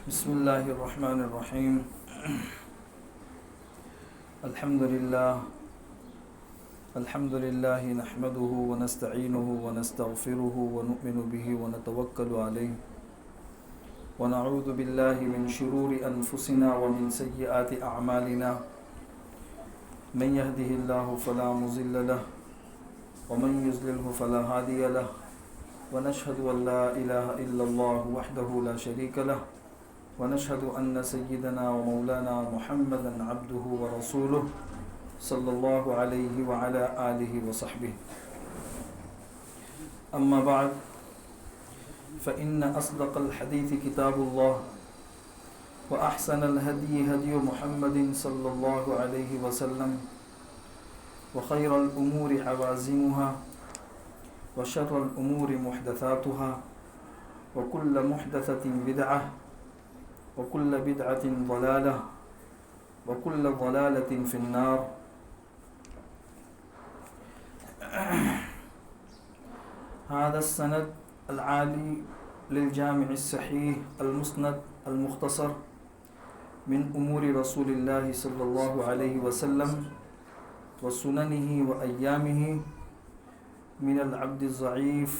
بسم الله الرحمن الرحيم. الحمد لله نحمده ونستعينه ونستغفره ونؤمن به ونتوكل عليه ونعوذ بالله من شرور أنفسنا ومن سيئات أعمالنا. من يهده الله فلا مضل له ومن يضلله فلا هادي له ونشهد أن لا إله إلا الله وحده لا شريك له ونشهد أن سيدنا ومولانا محمدا عبده ورسوله صلى الله عليه وعلى آله وصحبه. أما بعد فإن أصدق الحديث كتاب الله وأحسن الهدي هدي محمد صلى الله عليه وسلم وخير الأمور عوازمها وشر الأمور محدثاتها وكل محدثة بدعة وكل بدعة ضلالة وكل ضلالة في النار. هذا السند العالي للجامع الصحيح المسند المختصر من أمور رسول الله صلى الله عليه وسلم وسننه وأيامه من العبد الضعيف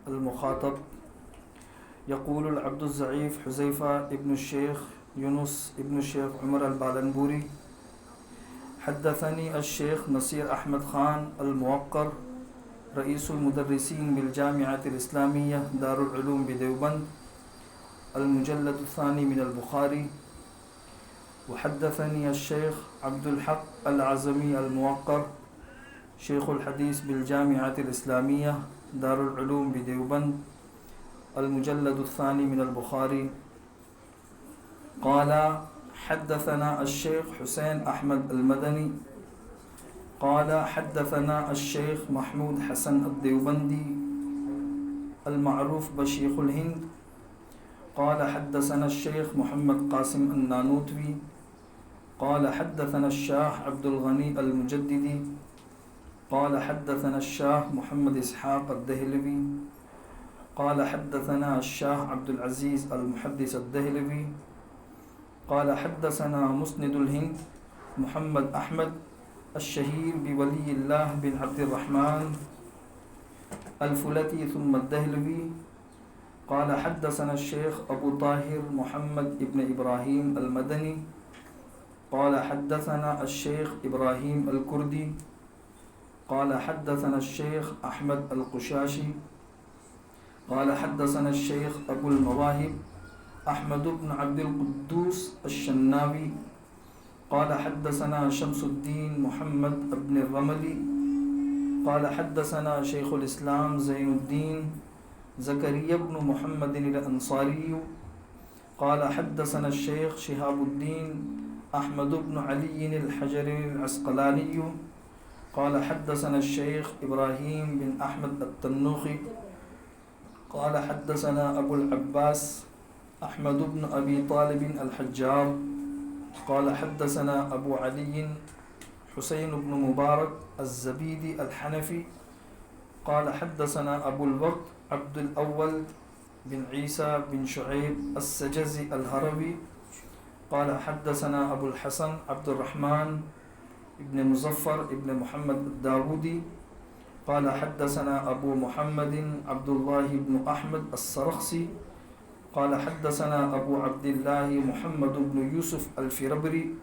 المخاطب. يقول العبد الضعيف حذيفة ابن الشيخ يونس ابن الشيخ عمر البالنبوري حدثني الشيخ نصير أحمد خان الموقر رئيس المدرسين بالجامعة الإسلامية دار العلوم بديوبند المجلد الثاني من البخاري. وحدثني الشيخ عبد الحق العزمي الموقر شيخ الحديث بالجامعة الإسلامية دار العلوم بديوبند المجلد الثاني من البخاري قال حدثنا الشيخ حسين أحمد المدني قال حدثنا الشيخ محمود حسن الديوبندي المعروف بشيخ الهند قال حدثنا الشيخ محمد قاسم النانوتوي قال حدثنا الشاه عبد الغني المجددي قال حدثنا الشاه محمد إسحاق الدهلوي قال حدثنا الشاه عبد العزيز المحدث الدهلوي قال حدثنا مسند الهند محمد أحمد الشهير بولي الله بن عبد الرحمن الفلتي ثم الدهلوي قال حدثنا الشيخ أبو طاهر محمد ابن إبراهيم المدني قال حدثنا الشيخ إبراهيم الكردي قال حدثنا الشيخ أحمد القشاشي قال حدثنا الشيخ أبو المواهب أحمد بن عبد القدوس الشناوي قال حدثنا شمس الدين محمد بن الرملي قال حدثنا شيخ الإسلام زين الدين زكريا بن محمد الأنصاري قال حدثنا الشيخ شهاب الدين أحمد بن علي الحجري العسقلاني قال حدثنا الشيخ إبراهيم بن أحمد التنوخي قال حدثنا أبو العباس أحمد بن أبي طالب الحجار قال حدثنا أبو علي حسين بن مبارك الزبيدي الحنفي قال حدثنا أبو الوقت عبد الأول بن عيسى بن شعيب السجزي الهروي قال حدثنا أبو الحسن عبد الرحمن ابن مظفر ابن محمد الداودي قال حدثنا أبو محمد عبد الله بن أحمد السرخسي قال حدثنا أبو عبد الله محمد بن يوسف الفربري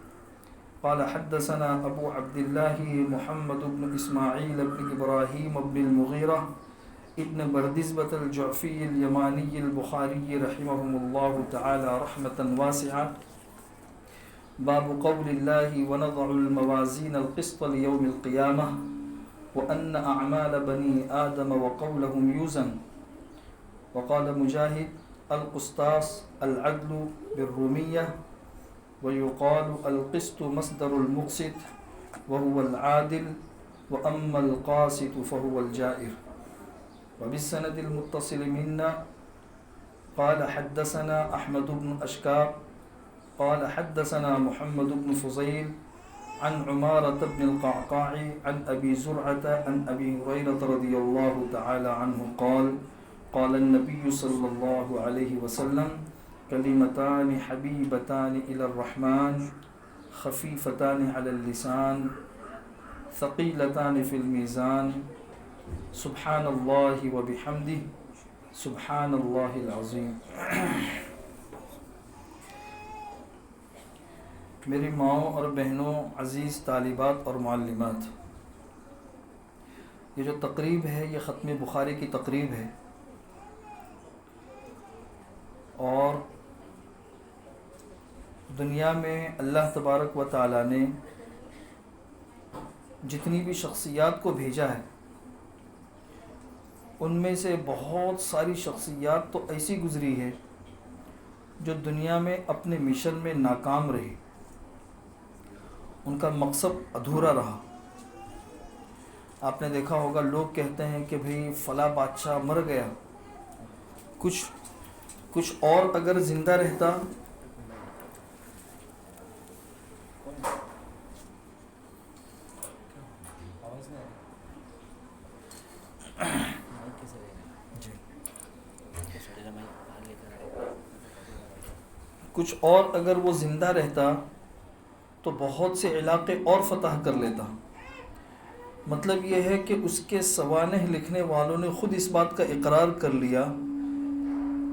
قال حدثنا أبو عبد الله محمد بن إسماعيل بن إبراهيم بن المغيرة ابن بردزبة الجعفي اليماني البخاري رحمهم الله تعالى رحمة واسعة. باب قول الله ونضع الموازين القسط ليوم القيامة وأن أعمال بني آدم وقولهم يوزن. وقال مجاهد القسطاس العدل بالرومية ويقال القسط مصدر المقسط وهو العادل وأما القاسط فهو الجائر. وبالسند المتصل منا قال حدثنا أحمد بن أشكاب قال حدثنا محمد بن فضيل عن عمارة بن القعقاع عن أبي زرعة عن أبي هريرة رضي الله تعالى عنه قال قال النبی صلی اللہ علیہ وسلم کلمتان حبیبتان الی الرحمن خفیفتان علی اللسان ثقیلتان فی المیزان سبحان اللہ وبحمدہ سبحان اللہ العظیم۔ میری ماؤں اور بہنوں، عزیز طالبات اور معلمات، یہ جو تقریب ہے یہ ختم بخاری کی تقریب ہے، اور دنیا میں اللہ تبارک و تعالی نے جتنی بھی شخصیات کو بھیجا ہے ان میں سے بہت ساری شخصیات تو ایسی گزری ہے جو دنیا میں اپنے مشن میں ناکام رہی، ان کا مقصد ادھورا رہا۔ آپ نے دیکھا ہوگا لوگ کہتے ہیں کہ بھئی فلاں بادشاہ مر گیا، کچھ اور اگر زندہ رہتا وہ زندہ رہتا تو بہت سے علاقے اور فتح کر لیتا۔ مطلب یہ ہے کہ اس کے سوانح لکھنے والوں نے خود اس بات کا اقرار کر لیا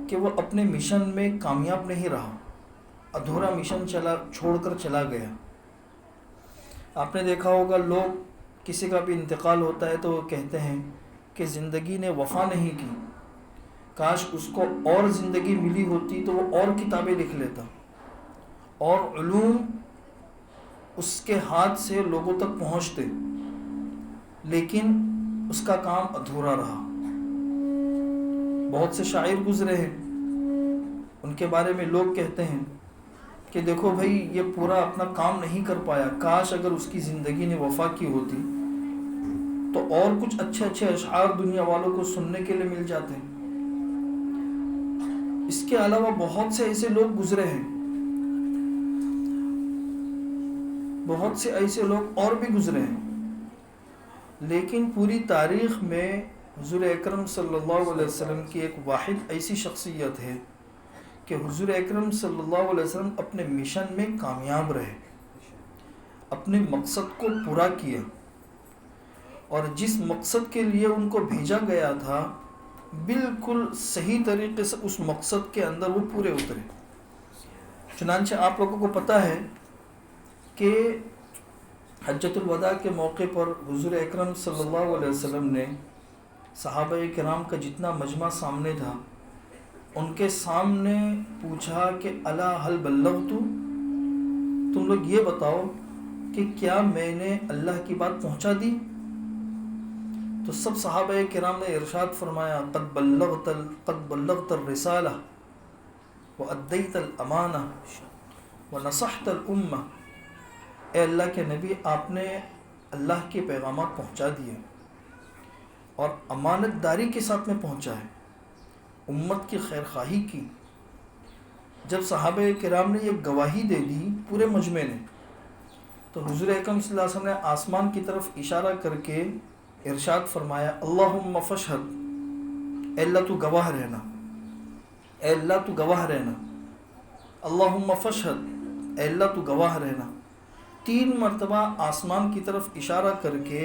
کہ وہ اپنے مشن میں کامیاب نہیں رہا، ادھورا مشن چھوڑ کر چلا گیا۔ آپ نے دیکھا ہوگا لوگ کسی کا بھی انتقال ہوتا ہے تو وہ کہتے ہیں کہ زندگی نے وفا نہیں کی، کاش اس کو اور زندگی ملی ہوتی تو وہ اور کتابیں لکھ لیتا اور علوم اس کے ہاتھ سے لوگوں تک پہنچتے، لیکن اس کا کام ادھورا رہا۔ بہت سے شاعر گزرے ہیں، ان کے بارے میں لوگ کہتے ہیں کہ دیکھو بھائی یہ پورا اپنا کام نہیں کر پایا، کاش اگر اس کی زندگی نے وفا کی ہوتی تو اور کچھ اچھے اشعار دنیا والوں کو سننے کے لیے مل جاتے۔ اس کے علاوہ بہت سے ایسے لوگ گزرے ہیں، بہت سے ایسے لوگ اور بھی گزرے ہیں، لیکن پوری تاریخ میں حضور اکرم صلی اللہ علیہ وسلم کی ایک واحد ایسی شخصیت ہے کہ حضور اکرم صلی اللہ علیہ وسلم اپنے مشن میں کامیاب رہے، اپنے مقصد کو پورا کیا، اور جس مقصد کے لیے ان کو بھیجا گیا تھا بالکل صحیح طریقے سے اس مقصد کے اندر وہ پورے اترے۔ چنانچہ آپ لوگوں کو پتہ ہے کہ حجۃ الوداع کے موقع پر حضور اکرم صلی اللہ علیہ وسلم نے صحابہ کرام کا جتنا مجمع سامنے تھا ان کے سامنے پوچھا کہ الا هل بلغت، تم لوگ یہ بتاؤ کہ کیا میں نے اللہ کی بات پہنچا دی؟ تو سب صحابہ کرام نے ارشاد فرمایا قد بلغت الرسالہ وادیت الامانہ ونصحت الامہ، اے اللہ کے نبی آپ نے اللہ کے پیغامات پہنچا دیے اور امانت داری کے ساتھ میں پہنچا ہے، امت کی خیر خواہی کی۔ جب صحابہ کرام نے یہ گواہی دے دی پورے مجمع نے، تو حضور اکرم صلی اللہ علیہ وسلم نے آسمان کی طرف اشارہ کر کے ارشاد فرمایا اللہم فاشہد، اے اللہ تو گواہ رہنا، اے اللہ تو گواہ رہنا، اللہم فاشہد، اے اللہ تو گواہ رہنا۔ 3 مرتبہ آسمان کی طرف اشارہ کر کے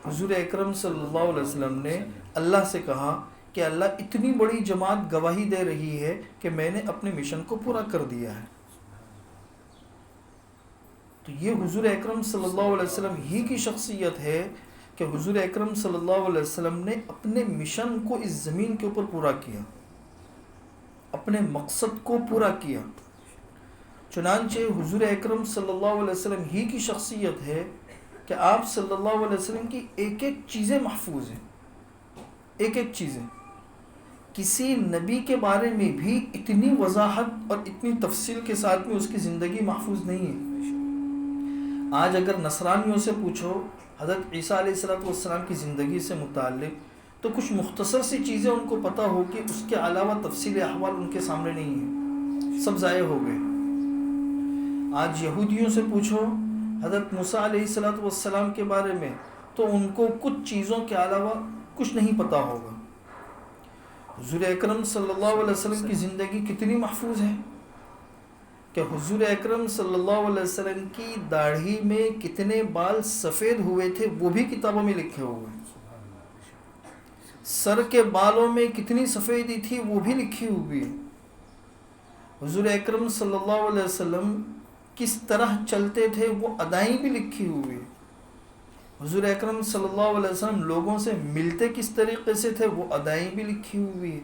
حضور اکرم صلی اللہ علیہ وسلم نے اللہ سے کہا کہ اللہ اتنی بڑی جماعت گواہی دے رہی ہے کہ میں نے اپنے مشن کو پورا کر دیا ہے۔ تو یہ حضور اکرم صلی اللہ علیہ وسلم ہی کی شخصیت ہے کہ حضور اکرم صلی اللہ علیہ وسلم نے اپنے مشن کو اس زمین کے اوپر پورا کیا، اپنے مقصد کو پورا کیا۔ چنانچہ حضور اکرم صلی اللہ علیہ وسلم ہی کی شخصیت ہے کہ آپ صلی اللہ علیہ وسلم کی ایک چیزیں محفوظ ہیں، ایک چیزیں، کسی نبی کے بارے میں بھی اتنی وضاحت اور اتنی تفصیل کے ساتھ میں اس کی زندگی محفوظ نہیں ہے۔ آج اگر نصرانیوں سے پوچھو حضرت عیسیٰ علیہ السلام کی زندگی سے متعلق تو کچھ مختصر سی چیزیں ان کو پتہ ہو کہ اس کے علاوہ تفصیل احوال ان کے سامنے نہیں ہے، سب ضائع ہو گئے۔ آج یہودیوں سے پوچھو حضرت موسیٰ علیہ السلام کے بارے میں تو ان کو کچھ چیزوں کے علاوہ کچھ نہیں پتہ ہوگا۔ حضور اکرم صلی اللہ علیہ وسلم کی زندگی کتنی محفوظ ہے کہ حضور اکرم صلی اللہ علیہ وسلم کی داڑھی میں کتنے بال سفید ہوئے تھے وہ بھی کتابوں میں لکھے ہوئے ہیں. سر کے بالوں میں کتنی سفیدی تھی وہ بھی لکھی ہوئی ہے. حضور اکرم صلی اللہ علیہ وسلم کس طرح چلتے تھے وہ ادائیں بھی لکھی ہوئی ہے. حضور اکرم صلی اللہ علیہ وسلم لوگوں سے ملتے کس طریقے سے تھے وہ ادائیں بھی لکھی ہوئی ہے.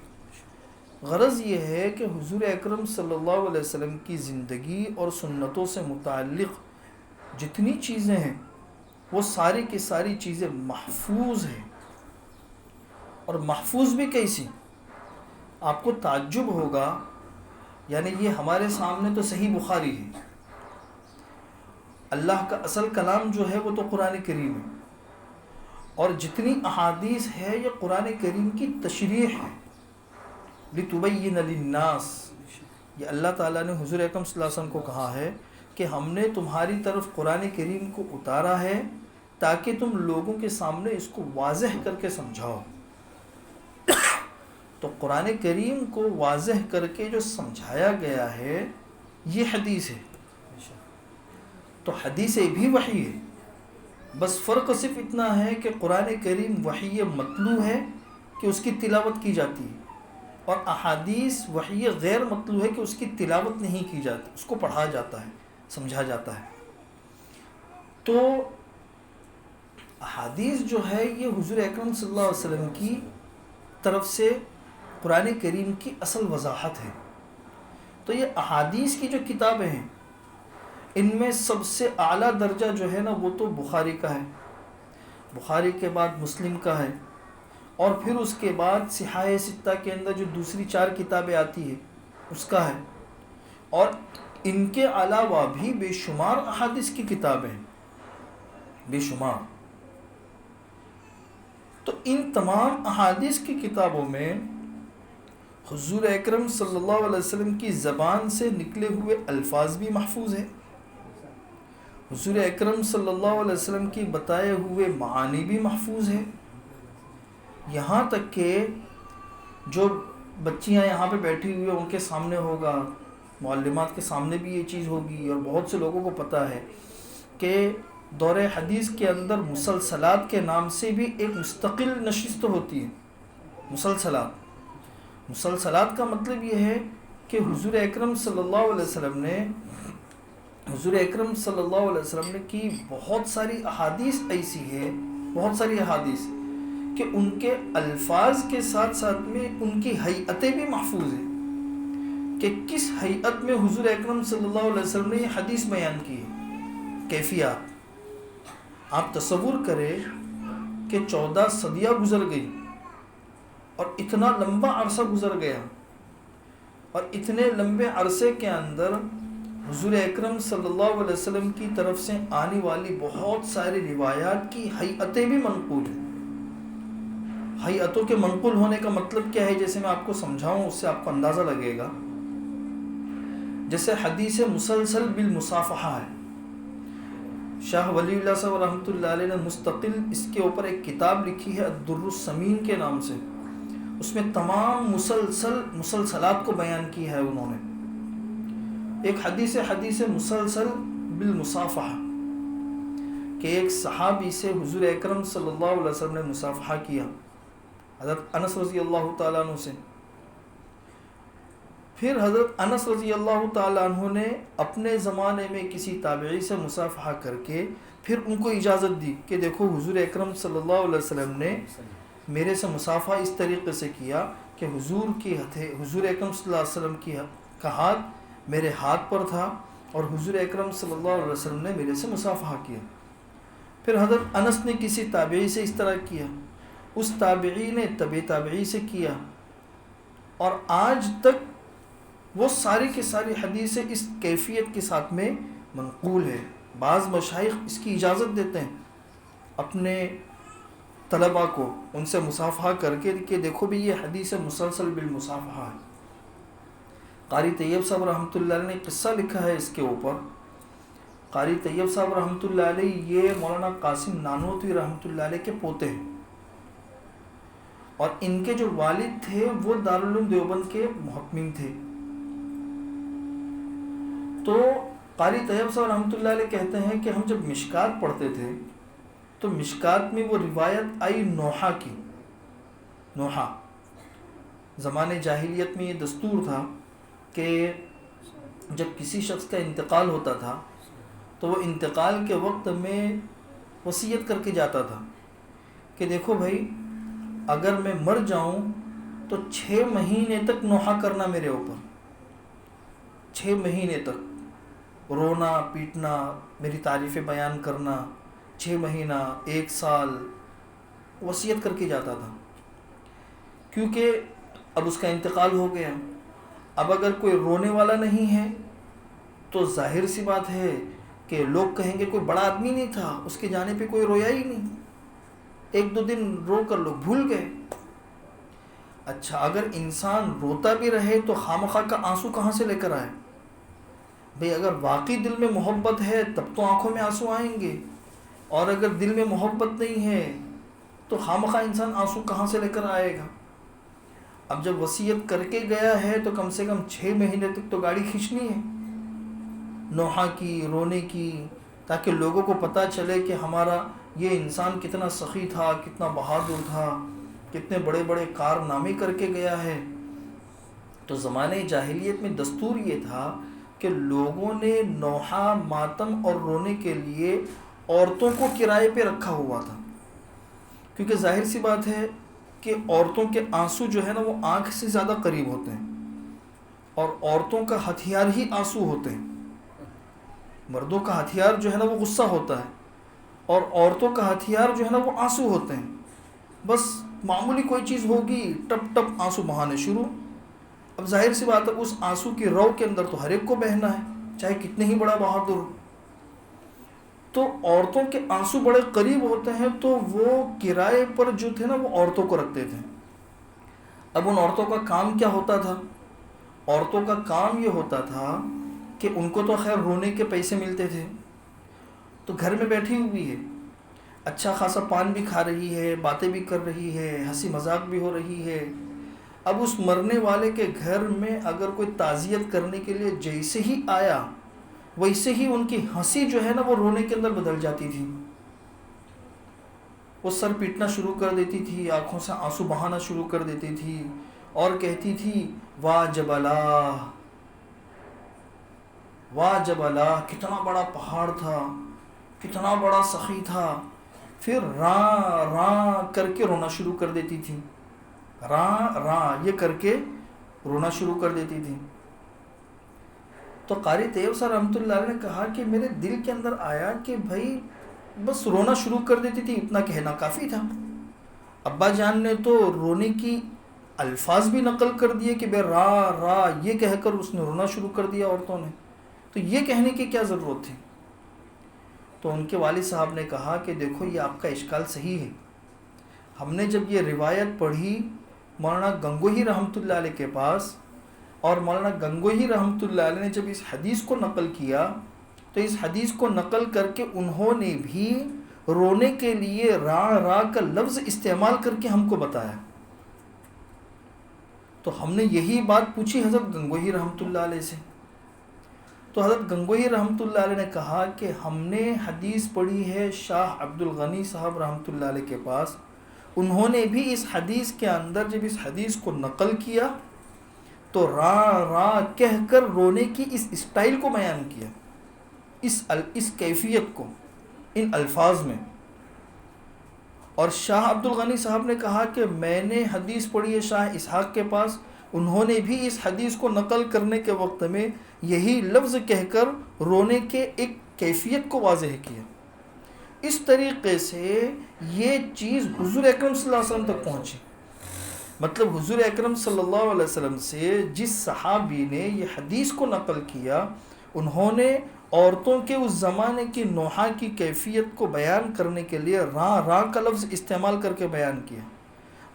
غرض یہ ہے کہ حضور اکرم صلی اللہ علیہ وسلم کی زندگی اور سنتوں سے متعلق جتنی چیزیں ہیں وہ ساری کی ساری چیزیں محفوظ ہیں. اور محفوظ بھی کیسی؟ آپ کو تعجب ہوگا، یعنی یہ ہمارے سامنے تو صحیح بخاری ہے، اللہ کا اصل کلام جو ہے وہ تو قرآن کریم ہے، اور جتنی احادیث ہے یہ قرآن کریم کی تشریح ہے. لِتُبَيِّنَ لِلنَّاسِ، یہ اللہ تعالیٰ نے حضور اکرم صلی اللہ علیہ وسلم کو کہا ہے کہ ہم نے تمہاری طرف قرآن کریم کو اتارا ہے تاکہ تم لوگوں کے سامنے اس کو واضح کر کے سمجھاؤ. تو قرآن کریم کو واضح کر کے جو سمجھایا گیا ہے یہ حدیث ہے. تو حدیث بھی وحی ہے، بس فرق صرف اتنا ہے کہ قرآن کریم وحی متلو ہے کہ اس کی تلاوت کی جاتی ہے، اور احادیث وحی غیر متلو ہے کہ اس کی تلاوت نہیں کی جاتی، اس کو پڑھا جاتا ہے، سمجھا جاتا ہے. تو احادیث جو ہے یہ حضور اکرم صلی اللہ علیہ وسلم کی طرف سے قرآن کریم کی اصل وضاحت ہے. تو یہ احادیث کی جو کتابیں ہیں ان میں سب سے اعلیٰ درجہ جو ہے نا وہ تو بخاری کا ہے، بخاری کے بعد مسلم کا ہے، اور پھر اس کے بعد صحاح ستہ کے اندر جو دوسری 4 کتابیں آتی ہیں اس کا ہے، اور ان کے علاوہ بھی بے شمار احادیث کی کتابیں ہیں، بے شمار. تو ان تمام احادیث کی کتابوں میں حضور اکرم صلی اللہ علیہ وسلم کی زبان سے نکلے ہوئے الفاظ بھی محفوظ ہیں، حضور اکرم صلی اللہ علیہ وسلم کی بتائے ہوئے معانی بھی محفوظ ہیں. یہاں تک کہ جو بچیاں یہاں پہ بیٹھی ہوئی ہیں ان کے سامنے ہوگا، معلمات کے سامنے بھی یہ چیز ہوگی، اور بہت سے لوگوں کو پتہ ہے کہ دور حدیث کے اندر مسلسلات کے نام سے بھی ایک مستقل نشست ہوتی ہے. مسلسلات کا مطلب یہ ہے کہ حضور اکرم صلی اللہ علیہ وسلم نے کی بہت ساری احادیث ایسی ہے، بہت ساری احادیث کہ ان کے الفاظ کے ساتھ ساتھ میں ان کی ہیئتیں بھی محفوظ ہیں کہ کس ہیئت میں حضور اکرم صلی اللہ علیہ وسلم نے یہ حدیث بیان کی ہے. کیفیات آپ تصور کریں کہ 14 صدیاں گزر گئی اور اتنا لمبا عرصہ گزر گیا، اور اتنے لمبے عرصے کے اندر حضور اکرم صلی اللہ علیہ وسلم کی طرف سے آنے والی بہت ساری روایات کی ہیئتیں بھی منقول ہیں. ہیئتوں کے منقول ہونے کا مطلب کیا ہے، جیسے میں آپ کو سمجھاؤں اس سے آپ کو اندازہ لگے گا. جیسے حدیث مسلسل بالمصافحہ ہے، شاہ ولی اللہ صاحب رحمۃ اللہ علیہ نے مستقل اس کے اوپر ایک کتاب لکھی ہے الدر الثمین کے نام سے. اس میں تمام مسلسلات کو بیان کی ہے انہوں نے. ایک حدیث مسلسل بالمصافحہ کہ ایک صحابی سے حضور اکرم صلی اللہ علیہ وسلم نے مصافحہ کیا، حضرت انس رضی اللہ تعالیٰ عنہ سے. پھر حضرت انس رضی اللہ تعالیٰ عنہ نے اپنے زمانے میں کسی تابعی سے مصافحہ کر کے پھر ان کو اجازت دی کہ دیکھو حضور اکرم صلی اللہ علیہ وسلم نے میرے سے مصافحہ اس طریقے سے کیا کہ حضور اکرم صلی اللہ علیہ وسلم کا ہاتھ میرے ہاتھ پر تھا، اور حضور اکرم صلی اللہ علیہ وسلم نے میرے سے مصافحہ کیا. پھر حضرت انس نے کسی تابعی سے اس طرح کیا، اس تابعی نے تابعی سے کیا، اور آج تک وہ ساری کی ساری حدیثیں اس کیفیت کے ساتھ میں منقول ہے. بعض مشائخ اس کی اجازت دیتے ہیں اپنے طلباء کو، ان سے مصافحہ کر کے کہ دیکھو بھی یہ حدیث مسلسل بالمصافحہ ہے. قاری طیب صاحب رحمۃ اللہ علیہ نے قصہ لکھا ہے اس کے اوپر. قاری طیب صاحب رحمۃ اللہ علیہ یہ مولانا قاسم نانوتوی رحمۃ اللہ علیہ کے پوتے ہیں. اور ان کے جو والد تھے وہ دارالعلوم دیوبند کے محتمم تھے. تو قاری طیب صاحب رحمۃ اللہ علیہ کہتے ہیں کہ ہم جب مشکات پڑھتے تھے تو مشکات میں وہ روایت آئی نوحہ کی. نوحہ زمانے جاہلیت میں یہ دستور تھا کہ جب کسی شخص کا انتقال ہوتا تھا تو وہ انتقال کے وقت میں وصیت کر کے جاتا تھا کہ دیکھو بھائی اگر میں مر جاؤں تو 6 مہینے تک نوحہ کرنا میرے اوپر. 6 مہینے تک رونا پیٹنا، میری تعریفیں بیان کرنا، 6 مہینہ 1 سال وصیت کر کے جاتا تھا. کیونکہ اب اس کا انتقال ہو گیا، اب اگر کوئی رونے والا نہیں ہے تو ظاہر سی بات ہے کہ لوگ کہیں گے کوئی بڑا آدمی نہیں تھا، اس کے جانے پہ کوئی رویا ہی نہیں، 1-2 دن رو کر لوگ بھول گئے. اچھا اگر انسان روتا بھی رہے تو خامخواہ کا آنسو کہاں سے لے کر آئے؟ بھئی اگر واقعی دل میں محبت ہے تب تو آنکھوں میں آنسو آئیں گے، اور اگر دل میں محبت نہیں ہے تو خامخواہ انسان آنسو کہاں سے لے کر آئے گا؟ اب جب وصیت کر کے گیا ہے تو کم سے کم 6 مہینے تک تو گاڑی کھینچنی ہے نوحہ کی، رونے کی، تاکہ لوگوں کو پتہ چلے کہ ہمارا یہ انسان کتنا سخی تھا، کتنا بہادر تھا، کتنے بڑے بڑے کارنامے کر کے گیا ہے. تو زمانے جاہلیت میں دستور یہ تھا کہ لوگوں نے نوحہ ماتم اور رونے کے لیے عورتوں کو کرائے پہ رکھا ہوا تھا، کیونکہ ظاہر سی بات ہے کہ عورتوں کے آنسو جو ہے نا وہ آنکھ سے زیادہ قریب ہوتے ہیں، اور عورتوں کا ہتھیار ہی آنسو ہوتے ہیں. مردوں کا ہتھیار جو ہے نا وہ غصہ ہوتا ہے، اور عورتوں کا ہتھیار جو ہے نا وہ آنسو ہوتے ہیں. بس معمولی کوئی چیز ہوگی ٹپ ٹپ آنسو بہانے شروع. اب ظاہر سی بات ہے اس آنسو کی رو کے اندر تو ہر ایک کو بہنا ہے، چاہے کتنے ہی بڑا بہادر ہو. تو عورتوں کے آنسو بڑے قریب ہوتے ہیں، تو وہ کرائے پر جو تھے نا وہ عورتوں کو رکھتے تھے. اب ان عورتوں کا کام کیا ہوتا تھا؟ عورتوں کا کام یہ ہوتا تھا کہ ان کو تو خیر رونے کے پیسے ملتے تھے، تو گھر میں بیٹھی ہوئی ہے، اچھا خاصا پان بھی کھا رہی ہے، باتیں بھی کر رہی ہے، ہنسی مذاق بھی ہو رہی ہے. اب اس مرنے والے کے گھر میں اگر کوئی تعزیت کرنے کے لیے جیسے ہی آیا ویسے ہی ان کی ہنسی جو ہے نا وہ رونے کے اندر بدل جاتی تھی. وہ سر پیٹنا شروع کر دیتی تھی، آنکھوں سے آنسو بہانا شروع کر دیتی تھی، اور کہتی تھی واہ جبلا، واہ جبلا، کتنا بڑا پہاڑ تھا، کتنا بڑا سخی تھا. پھر راں راں کر کے رونا شروع کر دیتی تھی، راں راں یہ کر کے رونا شروع کر دیتی تھی. تو قاری طیب صاحب رحمۃ اللہ علیہ نے کہا کہ میرے دل کے اندر آیا کہ بھائی بس رونا شروع کر دیتی تھی، اتنا کہنا کافی تھا. ابا جان نے تو رونے کی الفاظ بھی نقل کر دیے کہ بے را را یہ کہہ کر اس نے رونا شروع کر دیا عورتوں نے، تو یہ کہنے کی کیا ضرورت تھی؟ تو ان کے والد صاحب نے کہا کہ دیکھو یہ آپ کا اشکال صحیح ہے. ہم نے جب یہ روایت پڑھی مولانا گنگوہی رحمۃ اللہ علیہ کے پاس، اور مولانا گنگوہی رحمۃ اللہ علیہ نے جب اس حدیث کو نقل کیا تو اس حدیث کو نقل کر کے انہوں نے بھی رونے کے لیے را را کا لفظ استعمال کر کے ہم کو بتایا. تو ہم نے یہی بات پوچھی حضرت گنگوہی رحمۃ اللہ علیہ سے. تو حضرت گنگوہی رحمۃ اللہ علیہ نے کہا کہ ہم نے حدیث پڑھی ہے شاہ عبد الغنی صاحب رحمۃ اللہ علیہ کے پاس، انہوں نے بھی اس حدیث کے اندر جب اس حدیث کو نقل کیا تو را را کہہ کر رونے کی اس اسٹائل کو بیان کیا، اس کیفیت کو ان الفاظ میں. اور شاہ عبد الغنی صاحب نے کہا کہ میں نے حدیث پڑھی ہے شاہ اسحاق کے پاس، انہوں نے بھی اس حدیث کو نقل کرنے کے وقت میں یہی لفظ کہہ کر رونے کے ایک کیفیت کو واضح کیا. اس طریقے سے یہ چیز حضور اکرم صلی اللہ علیہ وسلم تک پہنچی. مطلب حضور اکرم صلی اللہ علیہ وسلم سے جس صحابی نے یہ حدیث کو نقل کیا، انہوں نے عورتوں کے اس زمانے کی نوحہ کی کیفیت کو بیان کرنے کے لیے راں راں کا لفظ استعمال کر کے بیان کیا.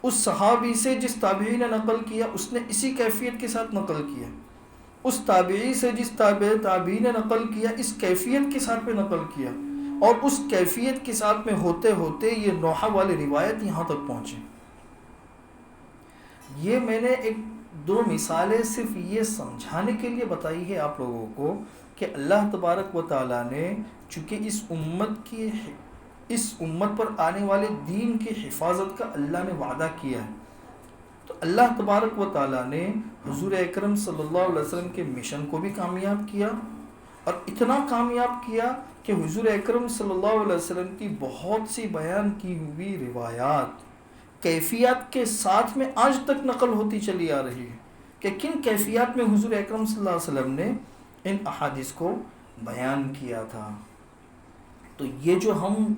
اس صحابی سے جس تابعی نے نقل کیا اس نے اسی کیفیت کے ساتھ نقل کیا. اس تابعی سے جس تابعی نے نقل کیا اس کیفیت کے ساتھ میں نقل کیا، اور اس کیفیت کے ساتھ میں ہوتے ہوتے یہ نوحہ والی روایت یہاں تک پہنچی. یہ میں نے ایک دو مثالیں صرف یہ سمجھانے کے لیے بتائی ہے آپ لوگوں کو کہ اللہ تبارک و تعالیٰ نے چونکہ اس امت پر آنے والے دین کی حفاظت کا اللہ نے وعدہ کیا ہے، تو اللہ تبارک و تعالیٰ نے حضور اکرم صلی اللہ علیہ وسلم کے مشن کو بھی کامیاب کیا، اور اتنا کامیاب کیا کہ حضور اکرم صلی اللہ علیہ وسلم کی بہت سی بیان کی ہوئی روایات کیفیات کے ساتھ میں آج تک نقل ہوتی چلی آ رہی ہے کہ کن کیفیات میں حضور اکرم صلی اللہ علیہ وسلم نے ان احادیث کو بیان کیا تھا۔ تو یہ جو ہم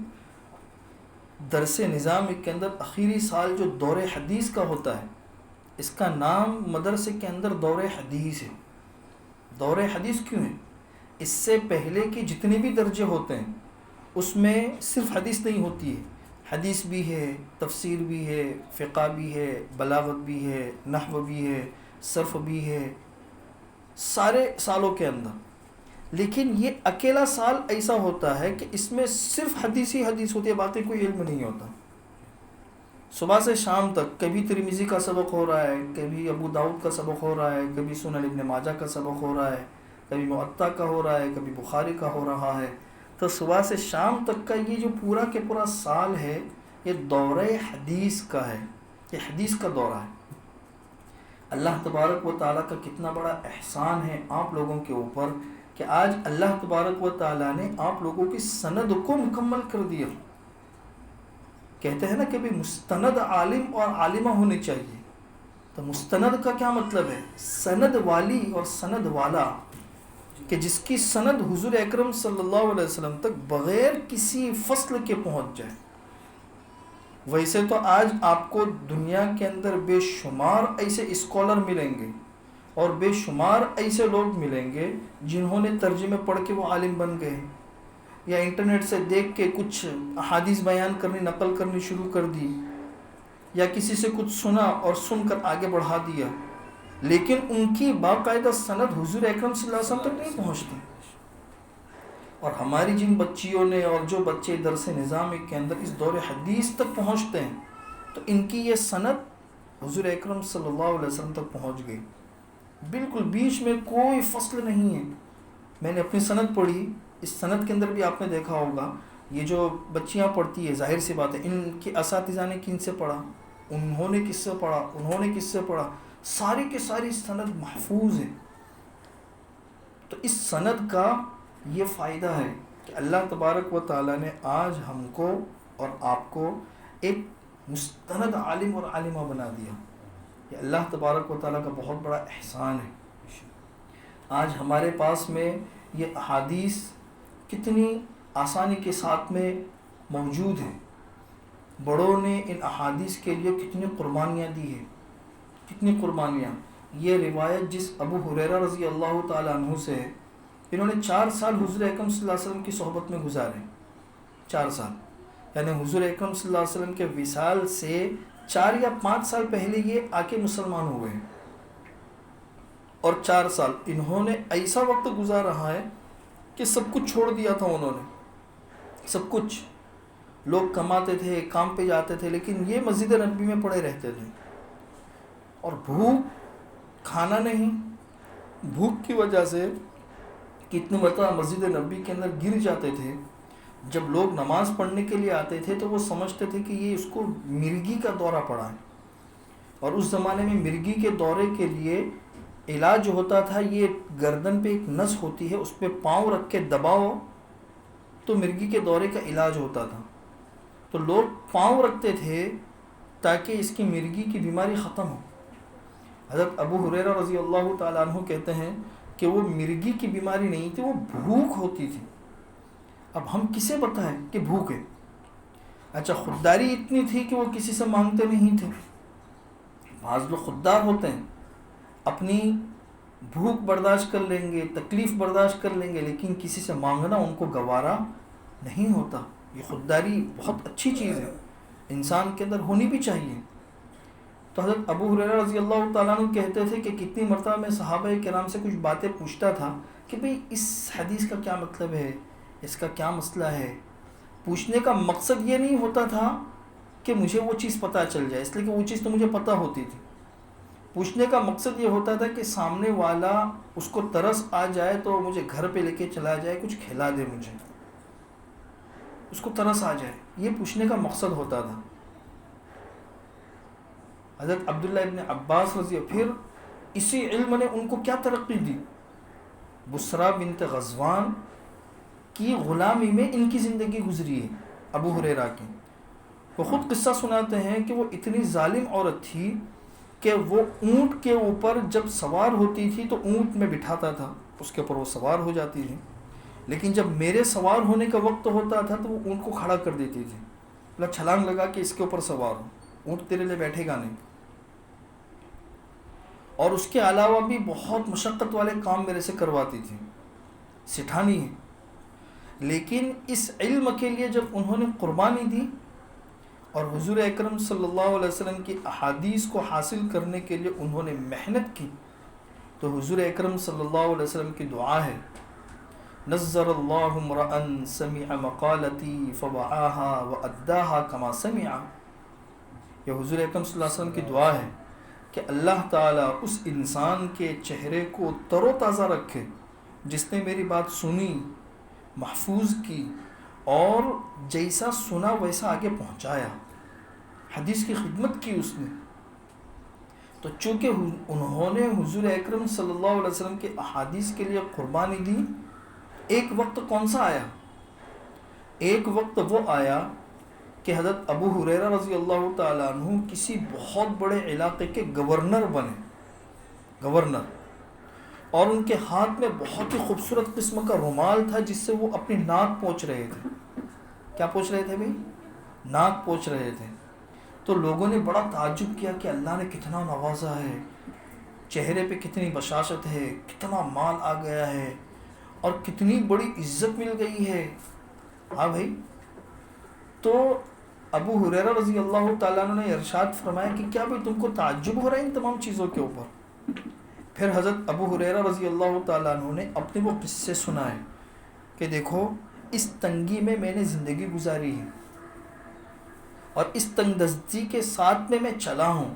درس نظام کے اندر آخری سال جو دور حدیث کا ہوتا ہے، اس کا نام مدرسے کے اندر دور حدیث ہے۔ دور حدیث کیوں ہے؟ اس سے پہلے کے جتنے بھی درجے ہوتے ہیں اس میں صرف حدیث نہیں ہوتی ہے، حدیث بھی ہے، تفسیر بھی ہے، فقہ بھی ہے، بلاغت بھی ہے، نحو بھی ہے، صرف بھی ہے، سارے سالوں کے اندر۔ لیکن یہ اکیلا سال ایسا ہوتا ہے کہ اس میں صرف حدیث ہی حدیث ہوتی ہے، باقی کوئی علم نہیں ہوتا۔ صبح سے شام تک کبھی ترمذی کا سبق ہو رہا ہے، کبھی ابو داؤد کا سبق ہو رہا ہے، کبھی سنن ابن ماجہ کا سبق ہو رہا ہے، کبھی موطا کا ہو رہا ہے، کبھی بخاری کا ہو رہا ہے۔ تو صبح سے شام تک کا یہ جو پورا کے پورا سال ہے، یہ دورہ حدیث کا ہے، یہ حدیث کا دورہ ہے۔ اللہ تبارک و تعالیٰ کا کتنا بڑا احسان ہے آپ لوگوں کے اوپر کہ آج اللہ تبارک و تعالیٰ نے آپ لوگوں کی سند کو مکمل کر دیا۔ کہتے ہیں نا کہ بھی مستند عالم اور عالمہ ہونے چاہیے، تو مستند کا کیا مطلب ہے؟ سند والی اور سند والا، کہ جس کی سند حضور اکرم صلی اللہ علیہ وسلم تک بغیر کسی فصل کے پہنچ جائے۔ ویسے تو آج آپ کو دنیا کے اندر بے شمار ایسے اسکالر ملیں گے اور بے شمار ایسے لوگ ملیں گے جنہوں نے ترجمے پڑھ کے وہ عالم بن گئے، یا انٹرنیٹ سے دیکھ کے کچھ احادیث بیان کرنی، نقل کرنی شروع کر دی، یا کسی سے کچھ سنا اور سن کر آگے بڑھا دیا، لیکن ان کی باقاعدہ سند حضور اکرم صلی اللہ علیہ وسلم تک نہیں پہنچتی۔ اور ہماری جن بچیوں نے اور جو بچے درس نظام کے اندر اس دور حدیث تک پہنچتے ہیں، تو ان کی یہ سند حضور اکرم صلی اللہ علیہ وسلم تک پہنچ گئی، بالکل بیچ میں کوئی فصل نہیں ہے۔ میں نے اپنی سند پڑھی، اس سند کے اندر بھی آپ نے دیکھا ہوگا یہ جو بچیاں پڑھتی ہے، ظاہر سی بات ہے ان کی اساتذہ نے کن سے پڑھا، انہوں نے کس سے پڑھا، انہوں نے کس سے پڑھا، ساری کی ساری سند محفوظ ہے۔ تو اس سند کا یہ فائدہ ہے کہ اللہ تبارک و تعالیٰ نے آج ہم کو اور آپ کو ایک مستند عالم اور عالمہ بنا دیا۔ یہ اللہ تبارک و تعالیٰ کا بہت بڑا احسان ہے۔ آج ہمارے پاس میں یہ احادیث کتنی آسانی کے ساتھ میں موجود ہیں۔ بڑوں نے ان احادیث کے لیے کتنی قربانیاں دی ہیں، کتنی قربانیاں۔ یہ روایت جس ابو ہریرہ رضی اللہ تعالیٰ عنہ سے ہے، انہوں نے 4 سال حضور اکرم صلی اللہ علیہ وسلم کی صحبت میں گزارے، 4 سال، یعنی حضور اکرم صلی اللہ علیہ وسلم کے وصال سے 4 یا 5 سال پہلے یہ آ کے مسلمان ہوئے ہیں، اور 4 سال انہوں نے ایسا وقت گزار رہا ہے کہ سب کچھ چھوڑ دیا تھا انہوں نے، سب کچھ۔ لوگ کماتے تھے، کام پہ جاتے تھے، لیکن یہ مسجد نبوی میں پڑے رہتے تھے، اور بھوک، کھانا نہیں، بھوک کی وجہ سے کتنے مرتبہ مسجد نبوی کے اندر گر جاتے تھے۔ جب لوگ نماز پڑھنے کے لیے آتے تھے تو وہ سمجھتے تھے کہ یہ اس کو مرگی کا دورہ پڑا ہے، اور اس زمانے میں مرگی کے دورے کے لیے علاج جو ہوتا تھا، یہ گردن پہ ایک نس ہوتی ہے، اس پہ پاؤں رکھ کے دباؤ تو مرگی کے دورے کا علاج ہوتا تھا۔ تو لوگ پاؤں رکھتے تھے تاکہ اس کی مرگی کی بیماری ختم ہو۔ حضرت ابو ہریرہ رضی اللہ تعالیٰ عنہ کہتے ہیں کہ وہ مرگی کی بیماری نہیں تھی، وہ بھوک ہوتی تھی۔ اب ہم کسے بتائیں کہ بھوک ہے؟ اچھا، خودداری اتنی تھی کہ وہ کسی سے مانگتے نہیں تھے۔ بعض لوگ خوددار ہوتے ہیں، اپنی بھوک برداشت کر لیں گے، تکلیف برداشت کر لیں گے، لیکن کسی سے مانگنا ان کو گوارا نہیں ہوتا۔ یہ خودداری بہت اچھی چیز ہے، انسان کے اندر ہونی بھی چاہیے۔ تو حضرت ابو ہریرہ رضی اللہ تعالیٰ عنہ کہتے تھے کہ کتنی مرتبہ میں صحابہ کرام سے کچھ باتیں پوچھتا تھا کہ بھئی اس حدیث کا کیا مطلب ہے، اس کا کیا مسئلہ ہے۔ پوچھنے کا مقصد یہ نہیں ہوتا تھا کہ مجھے وہ چیز پتہ چل جائے، اس لیے کہ وہ چیز تو مجھے پتہ ہوتی تھی، پوچھنے کا مقصد یہ ہوتا تھا کہ سامنے والا اس کو ترس آ جائے تو مجھے گھر پہ لے کے چلا جائے، کچھ کھلا دے، مجھے اس کو ترس آ جائے، یہ پوچھنے کا مقصد ہوتا تھا۔ حضرت عبداللہ ابن عباس رضی اللہ، پھر اسی علم نے ان کو کیا ترقی دی، بسرا بنت غزوان کی غلامی میں ان کی زندگی گزری ہے ابو ہریرہ کی۔ وہ خود قصہ سناتے ہیں کہ وہ اتنی ظالم عورت تھی کہ وہ اونٹ کے اوپر جب سوار ہوتی تھی تو اونٹ میں بٹھاتا تھا، اس کے اوپر وہ سوار ہو جاتی تھی، لیکن جب میرے سوار ہونے کا وقت ہوتا تھا تو وہ اونٹ کو کھڑا کر دیتی تھی، مطلب چھلانگ لگا کہ اس کے اوپر سوار ہو، اونٹ تیرے لیے بیٹھے گا نہیں۔ اور اس کے علاوہ بھی بہت مشقت والے کام میرے سے کرواتی تھی، سٹھانی ہے۔ لیکن اس علم کے لیے جب انہوں نے قربانی دی اور حضور اکرم صلی اللہ علیہ وسلم کی احادیث کو حاصل کرنے کے لیے انہوں نے محنت کی، تو حضور اکرم صلی اللہ علیہ وسلم کی دعا ہے، نظر اللہ امرأ سمع مقالتی فوعاها واداها كما سمع۔ یہ حضور اکرم صلی اللہ علیہ وسلم کی دعا ہے کہ اللہ تعالیٰ اس انسان کے چہرے کو تر و تازہ رکھے جس نے میری بات سنی، محفوظ کی اور جیسا سنا ویسا آگے پہنچایا، حدیث کی خدمت کی اس نے۔ تو چونکہ انہوں نے حضور اکرم صلی اللہ علیہ وسلم کے احادیث کے لیے قربانی دی، ایک وقت کون سا آیا؟ ایک وقت وہ آیا کہ حضرت ابو ہریرہ رضی اللہ تعالیٰ عنہ کسی بہت بڑے علاقے کے گورنر بنے، گورنر، اور ان کے ہاتھ میں بہت ہی خوبصورت قسم کا رومال تھا جس سے وہ اپنی ناک پوچھ رہے تھے۔ کیا پوچھ رہے تھے بھائی؟ ناک پوچھ رہے تھے۔ تو لوگوں نے بڑا تعجب کیا کہ اللہ نے کتنا نوازا ہے، چہرے پہ کتنی بشاشت ہے، کتنا مال آ گیا ہے اور کتنی بڑی عزت مل گئی ہے۔ ہاں بھائی، تو ابو ہریرہ رضی اللہ تعالیٰ عنہ نے ارشاد فرمایا کہ کیا بھائی تم کو تعجب ہو رہا ہے ان تمام چیزوں کے اوپر؟ پھر حضرت ابو ہریرہ رضی اللہ تعالیٰ عنہ نے اپنے وہ قصے سنائے کہ دیکھو اس تنگی میں میں نے زندگی گزاری ہے اور اس تنگ دستی کے ساتھ میں چلا ہوں،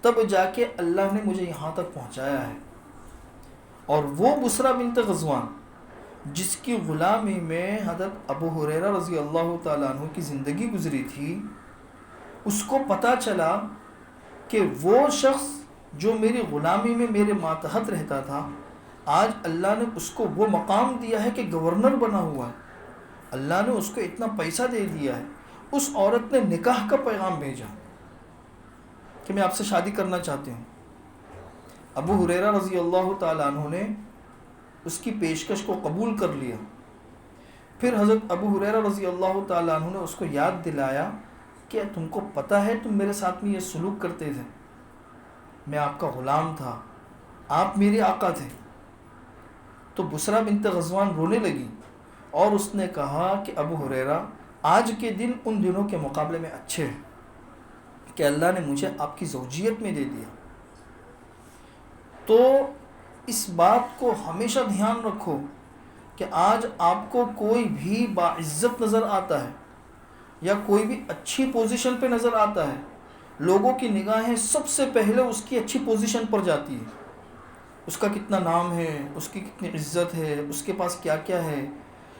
تب جا کے اللہ نے مجھے یہاں تک پہنچایا ہے۔ اور وہ بسرا بنت غزوان جس کی غلامی میں حضرت ابو ہریرہ رضی اللہ تعالیٰ عنہ کی زندگی گزری تھی، اس کو پتہ چلا کہ وہ شخص جو میری غلامی میں میرے ماتحت رہتا تھا، آج اللہ نے اس کو وہ مقام دیا ہے کہ گورنر بنا ہوا ہے، اللہ نے اس کو اتنا پیسہ دے دیا ہے۔ اس عورت نے نکاح کا پیغام بھیجا کہ میں آپ سے شادی کرنا چاہتی ہوں۔ ابو ہریرہ رضی اللہ تعالیٰ عنہ نے اس کی پیشکش کو قبول کر لیا۔ پھر حضرت ابو ہریرہ رضی اللہ تعالیٰ عنہ نے اس کو یاد دلایا کہ تم کو پتہ ہے تم میرے ساتھ میں یہ سلوک کرتے تھے، میں آپ کا غلام تھا، آپ میرے آقا تھے۔ تو بسرا بنت غزوان رونے لگی اور اس نے کہا کہ ابو ہریرہ آج کے دن ان دنوں کے مقابلے میں اچھے ہیں کہ اللہ نے مجھے آپ کی زوجیت میں دے دیا۔ تو اس بات کو ہمیشہ دھیان رکھو کہ آج آپ کو کوئی بھی باعزت نظر آتا ہے یا کوئی بھی اچھی پوزیشن پہ نظر آتا ہے، لوگوں کی نگاہیں سب سے پہلے اس کی اچھی پوزیشن پر جاتی ہے، اس کا کتنا نام ہے، اس کی کتنی عزت ہے، اس کے پاس کیا کیا ہے،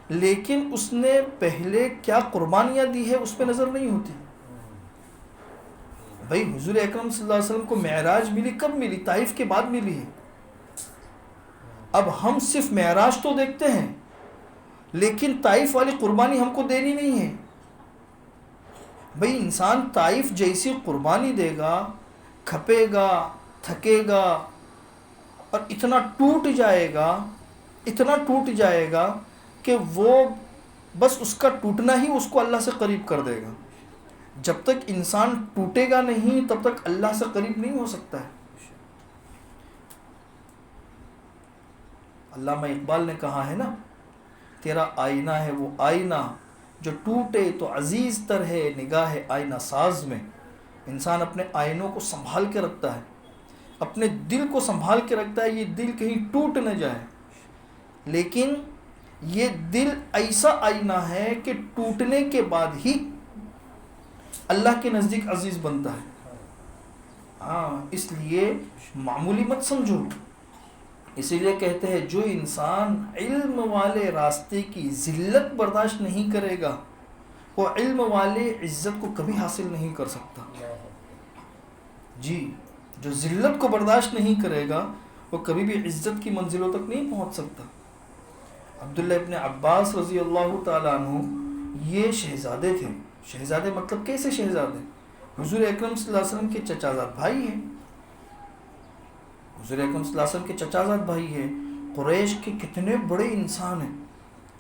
لیکن اس نے پہلے کیا قربانیاں دی ہے اس پہ نظر نہیں ہوتی۔ بھائی حضور اکرم صلی اللہ علیہ وسلم کو معراج ملی، کب ملی؟ طائف کے بعد ملی ہے۔ اب ہم صرف معراج تو دیکھتے ہیں لیکن طائف والی قربانی ہم کو دینی نہیں ہے۔ بھئی انسان طائف جیسی قربانی دے گا، کھپے گا، تھکے گا اور اتنا ٹوٹ جائے گا کہ وہ بس اس کا ٹوٹنا ہی اس کو اللہ سے قریب کر دے گا۔ جب تک انسان ٹوٹے گا نہیں تب تک اللہ سے قریب نہیں ہو سکتا ہے۔ علامہ اقبال نے کہا ہے نا، تیرا آئینہ ہے وہ آئینہ جو ٹوٹے تو عزیز تر ہے نگاہ آئینہ ساز میں۔ انسان اپنے آئینوں کو سنبھال کے رکھتا ہے، اپنے دل کو سنبھال کے رکھتا ہے، یہ دل کہیں ٹوٹ نہ جائے، لیکن یہ دل ایسا آئینہ ہے کہ ٹوٹنے کے بعد ہی اللہ کے نزدیک عزیز بنتا ہے۔ ہاں، اس لیے معمولی مت سمجھو. اسی لیے کہتے ہیں جو انسان علم والے راستے کی ذلت برداشت نہیں کرے گا وہ علم والے عزت کو کبھی حاصل نہیں کر سکتا. جی، جو ذلت کو برداشت نہیں کرے گا وہ کبھی بھی عزت کی منزلوں تک نہیں پہنچ سکتا. عبداللہ ابن عباس رضی اللہ تعالیٰ عنہ یہ شہزادے تھے. شہزادے مطلب کیسے شہزادے؟ حضور اکرم صلی اللہ علیہ وسلم کے چچا زاد بھائی ہیں. حضور اکرم صلی اللہ علیہ وسلم کے چچا زاد بھائی ہیں. قریش کے کتنے بڑے انسان ہیں.